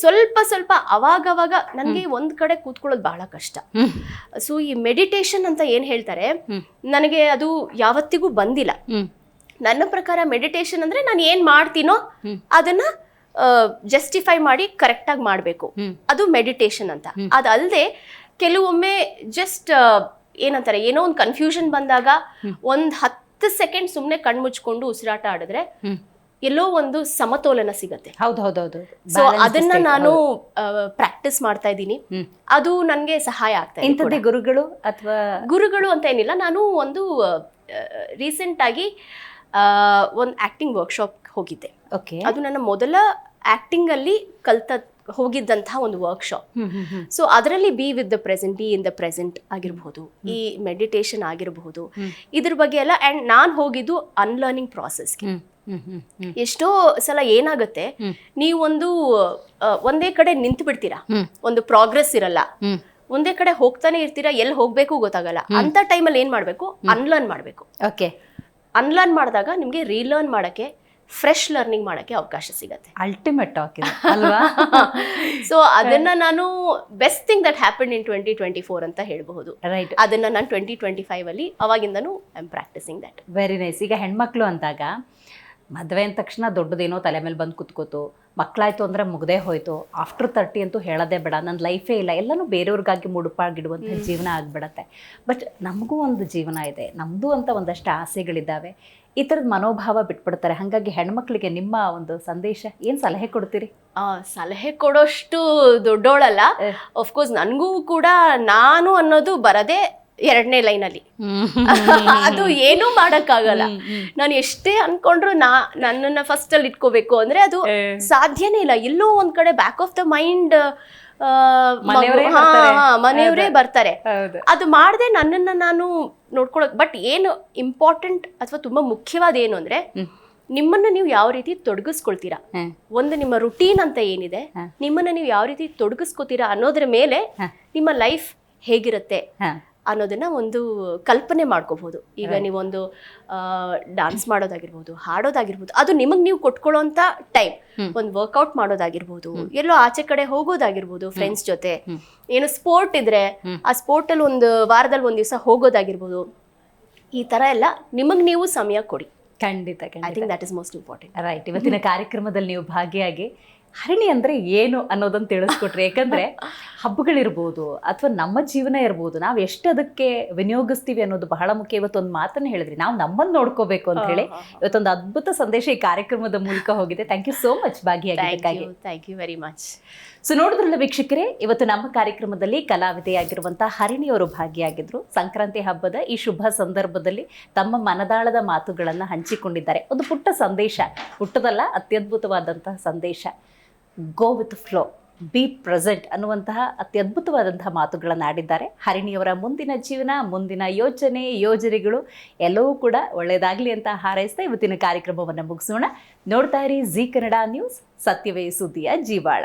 ಸ್ವಲ್ಪ ಸ್ವಲ್ಪ ಅವಾಗವಾಗ ನನಗೆ ಒಂದು ಕಡೆ ಕೂತ್ಕೊಳ್ಳೋದು ಬಹಳ ಕಷ್ಟ. ಸೊ ಈ ಮೆಡಿಟೇಷನ್ ಅಂತ ಏನು ಹೇಳ್ತಾರೆ, ನನಗೆ ಅದು ಯಾವತ್ತಿಗೂ ಬಂದಿಲ್ಲ. ನನ್ನ ಪ್ರಕಾರ ಮೆಡಿಟೇಷನ್ ಅಂದ್ರೆ ನಾನು ಏನು ಮಾಡ್ತೀನೋ ಅದನ್ನ ಜಸ್ಟಿಫೈ ಮಾಡಿ ಕರೆಕ್ಟಾಗಿ ಮಾಡಬೇಕು, ಅದು ಮೆಡಿಟೇಷನ್ ಅಂತ. ಅದಲ್ಲದೆ ಕೆಲವೊಮ್ಮೆ ಜಸ್ಟ್ ಏನಂತಾರೆ, ಏನೋ ಒಂದು ಕನ್ಫ್ಯೂಷನ್ ಬಂದಾಗ ಒಂದು 10 ಸೆಕೆಂಡ್ ಸುಮ್ಮನೆ ಕಣ್ಮುಚ್ಕೊಂಡು ಉಸಿರಾಟ ಆಡಿದ್ರೆ ಎಲ್ಲೋ ಒಂದು ಸಮತೋಲನ ಸಿಗತ್ತೆ. ಹೌದೌದೌದು. ಸೊ ಅದನ್ನ ನಾನು ಪ್ರಾಕ್ಟೀಸ್ ಮಾಡ್ತಾ ಇದ್ದೀನಿ. ಅದು ನನಗೆ ಸಹಾಯ ಆಗ್ತಾ ಇದೆ. ಇಂಥದ್ದೇ ಗುರುಗಳು ಅಥವಾ ಗುರುಗಳು ಅಂತ ಏನಿಲ್ಲ, ನಾನು ಒಂದು ರೀಸೆಂಟ್ ಆಗಿ ಒಂದು ಆಕ್ಟಿಂಗ್ ವರ್ಕ್ಶಾಪ್ ಹೋಗಿದ್ದೆ. ಅದು ನನ್ನ ಮೊದಲ ಆಕ್ಟಿಂಗ್ ಅಲ್ಲಿ ಹೋಗಿದ್ದಂತಹ ಒಂದು ವರ್ಕ್ಶಾಪ್. ಸೊ ಅದರಲ್ಲಿ be with the present, B in the present ಆಗಿರ್ಬಹುದು, ಈ ಮೆಡಿಟೇಷನ್ ಆಗಿರಬಹುದು, ಇದ್ರ ಬಗ್ಗೆ ಎಲ್ಲ. ಅಂಡ್ ನಾನು ಹೋಗಿದ್ದು ಅನ್ಲರ್ನಿಂಗ್ ಪ್ರಾಸೆಸ್ಗೆ. ಎಷ್ಟೋ ಸಲ ಏನಾಗುತ್ತೆ, ನೀವೊಂದು ಒಂದೇ ಕಡೆ ನಿಂತು ಬಿಡ್ತೀರಾ, ಒಂದು ಪ್ರೋಗ್ರೆಸ್ ಇರಲ್ಲ, ಒಂದೇ ಕಡೆ ಹೋಗ್ತಾನೆ ಇರ್ತೀರಾ, ಎಲ್ಲಿ ಹೋಗ್ಬೇಕು ಗೊತ್ತಾಗಲ್ಲ. ಅಂತ ಟೈಮಲ್ಲಿ ಏನ್ ಮಾಡ್ಬೇಕು, ಅನ್ಲರ್ನ್ ಮಾಡ್ಬೇಕು. ಅನ್ಲರ್ನ್ ಮಾಡಿದಾಗ ನಿಮ್ಗೆ ರೀಲರ್ನ್ ಮಾಡಕ್ಕೆ, ಫ್ರೆಶ್ ಲರ್ನಿಂಗ್ ಮಾಡಕ್ಕೆ ಅವಕಾಶ ಸಿಗತ್ತೆ. ಅಲ್ಟಿಮೇಟ್ ಅಲ್ವಾ? ಸೊ ಅದನ್ನ ನಾನು best thing that happen in 2024 ಅಂತ ಹೇಳಬಹುದು. ರೈಟ್. ಅದನ್ನ ನಾನು 2025 ಅಲ್ಲಿ ಅವಾಗಿಂದನೂ I am practising that. Very nice. ಈಗ ಹೆಣ್ಮಕ್ಳು ಅಂದಾಗ ಮದುವೆ ಅಂದ ತಕ್ಷಣ ದೊಡ್ಡದೇನೋ ತಲೆ ಮೇಲೆ ಬಂದು ಕುತ್ಕೋತು, ಮಕ್ಕಳಾಯ್ತು ಅಂದರೆ ಮುಗ್ದೇ ಹೋಯ್ತು, ಆಫ್ಟರ್ 30 ಅಂತೂ ಹೇಳೋದೇ ಬೇಡ, ನನ್ನ ಲೈಫೇ ಇಲ್ಲ, ಎಲ್ಲನೂ ಬೇರೆಯವ್ರಿಗಾಗಿ ಮುಡುಪಾಗಿಡುವಂಥ ಜೀವನ ಆಗಿಬಿಡತ್ತೆ. ಬಟ್ ನಮಗೂ ಒಂದು ಜೀವನ ಇದೆ, ನಮ್ಮದು ಅಂತ ಒಂದಷ್ಟು ಆಸೆಗಳಿದ್ದಾವೆ. ಈ ಥರದ ಮನೋಭಾವ ಬಿಟ್ಬಿಡ್ತಾರೆ. ಹಾಗಾಗಿ ಹೆಣ್ಮಕ್ಳಿಗೆ ನಿಮ್ಮ ಒಂದು ಸಂದೇಶ, ಏನು ಸಲಹೆ ಕೊಡ್ತೀರಿ? ಸಲಹೆ ಕೊಡೋಷ್ಟು ದೊಡ್ಡೋಳಲ್ಲ. ಅಫ್ಕೋರ್ಸ್ ನನಗೂ ಕೂಡ ನಾನು ಅನ್ನೋದು ಬರದೇ 2ನೇ ಲೈನಲ್ಲಿ. ಅದು ಏನೂ ಮಾಡಕ್ಕಾಗಲ್ಲ. ನಾನು ಎಷ್ಟೇ ಅನ್ಕೊಂಡ್ರು ನನ್ನನ್ನ ಫಸ್ಟ್ ಅಲ್ಲಿ ಇಟ್ಕೋಬೇಕು ಅಂದ್ರೆ ಅದು ಸಾಧ್ಯನೇ ಇಲ್ಲ. ಎಲ್ಲೋ ಒಂದ್ ಕಡೆ ಬ್ಯಾಕ್ ಆಫ್ ದ ಮೈಂಡ್ ಮನೆಯವರೇ ಬರ್ತಾರೆ. ಅದು ಮಾಡದೆ ನನ್ನನ್ನ ನಾನು ನೋಡ್ಕೊಳಕ್. ಬಟ್ ಏನು ಇಂಪಾರ್ಟೆಂಟ್ ಅಥವಾ ತುಂಬಾ ಮುಖ್ಯವಾದ ಏನು ಅಂದ್ರೆ, ನಿಮ್ಮನ್ನ ನೀವು ಯಾವ ರೀತಿ ತೊಡಗಿಸ್ಕೊಳ್ತೀರಾ, ಒಂದು ನಿಮ್ಮ ರುಟೀನ್ ಅಂತ ಏನಿದೆ, ನಿಮ್ಮನ್ನ ನೀವು ಯಾವ ರೀತಿ ತೊಡಗಿಸ್ಕೊತೀರಾ ಅನ್ನೋದ್ರ ಮೇಲೆ ನಿಮ್ಮ ಲೈಫ್ ಹೇಗಿರುತ್ತೆ ಅನ್ನೋದನ್ನ ಒಂದು ಕಲ್ಪನೆ ಮಾಡ್ಕೋಬಹುದು. ಈಗ ನೀವೊಂದು ಡಾನ್ಸ್ ಮಾಡೋದಾಗಿರ್ಬೋದು, ಹಾಡೋದಾಗಿರ್ಬೋದು, ಅದು ನಿಮಗ್ ನೀವು ಕೊಟ್ಕೊಳ್ಳೋಂತ ಟೈಮ್. ಒಂದು ವರ್ಕೌಟ್ ಮಾಡೋದಾಗಿರ್ಬೋದು, ಎಲ್ಲೋ ಆಚೆ ಕಡೆ ಹೋಗೋದಾಗಿರ್ಬೋದು ಫ್ರೆಂಡ್ಸ್ ಜೊತೆ, ಏನು ಸ್ಪೋರ್ಟ್ ಇದ್ರೆ ಆ ಸ್ಪೋರ್ಟ್ ಅಲ್ಲಿ ಒಂದು ವಾರದಲ್ಲಿ ಒಂದ್ ದಿವಸ ಹೋಗೋದಾಗಿರ್ಬೋದು. ಈ ತರ ಎಲ್ಲ ನಿಮಗ್ ನೀವು ಸಮಯ ಕೊಡಿ. ಖಂಡಿತ. I think that is most important. Right. ಇವತ್ತಿನ ಕಾರ್ಯಕ್ರಮದಲ್ಲಿ ನೀವು ಭಾಗಿಯಾಗಿ ಹರಿಣಿ ಅಂದರೆ ಏನು ಅನ್ನೋದನ್ನು ತಿಳಿಸ್ಕೊಟ್ರಿ. ಯಾಕಂದರೆ ಹಬ್ಬಗಳಿರ್ಬೋದು ಅಥವಾ ನಮ್ಮ ಜೀವನ ಇರ್ಬೋದು, ನಾವು ಎಷ್ಟು ಅದಕ್ಕೆ ವಿನಿಯೋಗಿಸ್ತೀವಿ ಅನ್ನೋದು ಬಹಳ ಮುಖ್ಯ. ಇವತ್ತೊಂದು ಮಾತನ್ನು ಹೇಳಿದ್ರಿ, ನಾವು ನಮ್ಮನ್ನು ನೋಡ್ಕೋಬೇಕು ಅಂತ ಹೇಳಿ. ಇವತ್ತೊಂದು ಅದ್ಭುತ ಸಂದೇಶ ಈ ಕಾರ್ಯಕ್ರಮದ ಮೂಲಕ ಹೋಗಿದೆ. ಥ್ಯಾಂಕ್ ಯು ಸೋ ಮಚ್ ಭಾಗಿಯಾಗಿದ್ದಕ್ಕಾಗಿ. Thank you very much. So ನೋಡಿದ್ರಲ್ಲ ವೀಕ್ಷಕರೇ, ಇವತ್ತು ನಮ್ಮ ಕಾರ್ಯಕ್ರಮದಲ್ಲಿ ಕಲಾವಿದೆಯಾಗಿರುವಂತಹ ಹರಿಣಿಯವರು ಭಾಗಿಯಾಗಿದ್ರು. ಸಂಕ್ರಾಂತಿ ಹಬ್ಬದ ಈ ಶುಭ ಸಂದರ್ಭದಲ್ಲಿ ತಮ್ಮ ಮನದಾಳದ ಮಾತುಗಳನ್ನು ಹಂಚಿಕೊಂಡಿದ್ದಾರೆ. ಒಂದು ಪುಟ್ಟ ಸಂದೇಶ, ಪುಟ್ಟದಲ್ಲ ಅತ್ಯದ್ಭುತವಾದಂತಹ ಸಂದೇಶ. Go with flow, be present ಅನ್ನುವಂತಹ ಅತ್ಯದ್ಭುತವಾದಂತಹ ಮಾತುಗಳನ್ನು ಆಡಿದ್ದಾರೆ. ಹರಿಣಿಯವರ ಮುಂದಿನ ಜೀವನ, ಮುಂದಿನ ಯೋಜನೆಗಳು ಎಲ್ಲವೂ ಕೂಡ ಒಳ್ಳೆಯದಾಗಲಿ ಅಂತ ಹಾರೈಸ್ತಾ ಇವತ್ತಿನ ಕಾರ್ಯಕ್ರಮವನ್ನು ಮುಗಿಸೋಣ. ನೋಡ್ತಾ ಇರಿ ಜೀ ಕನ್ನಡ ನ್ಯೂಸ್, ಸತ್ಯವೇ ಸುದ್ದಿಯ ಜೀವಾಳ.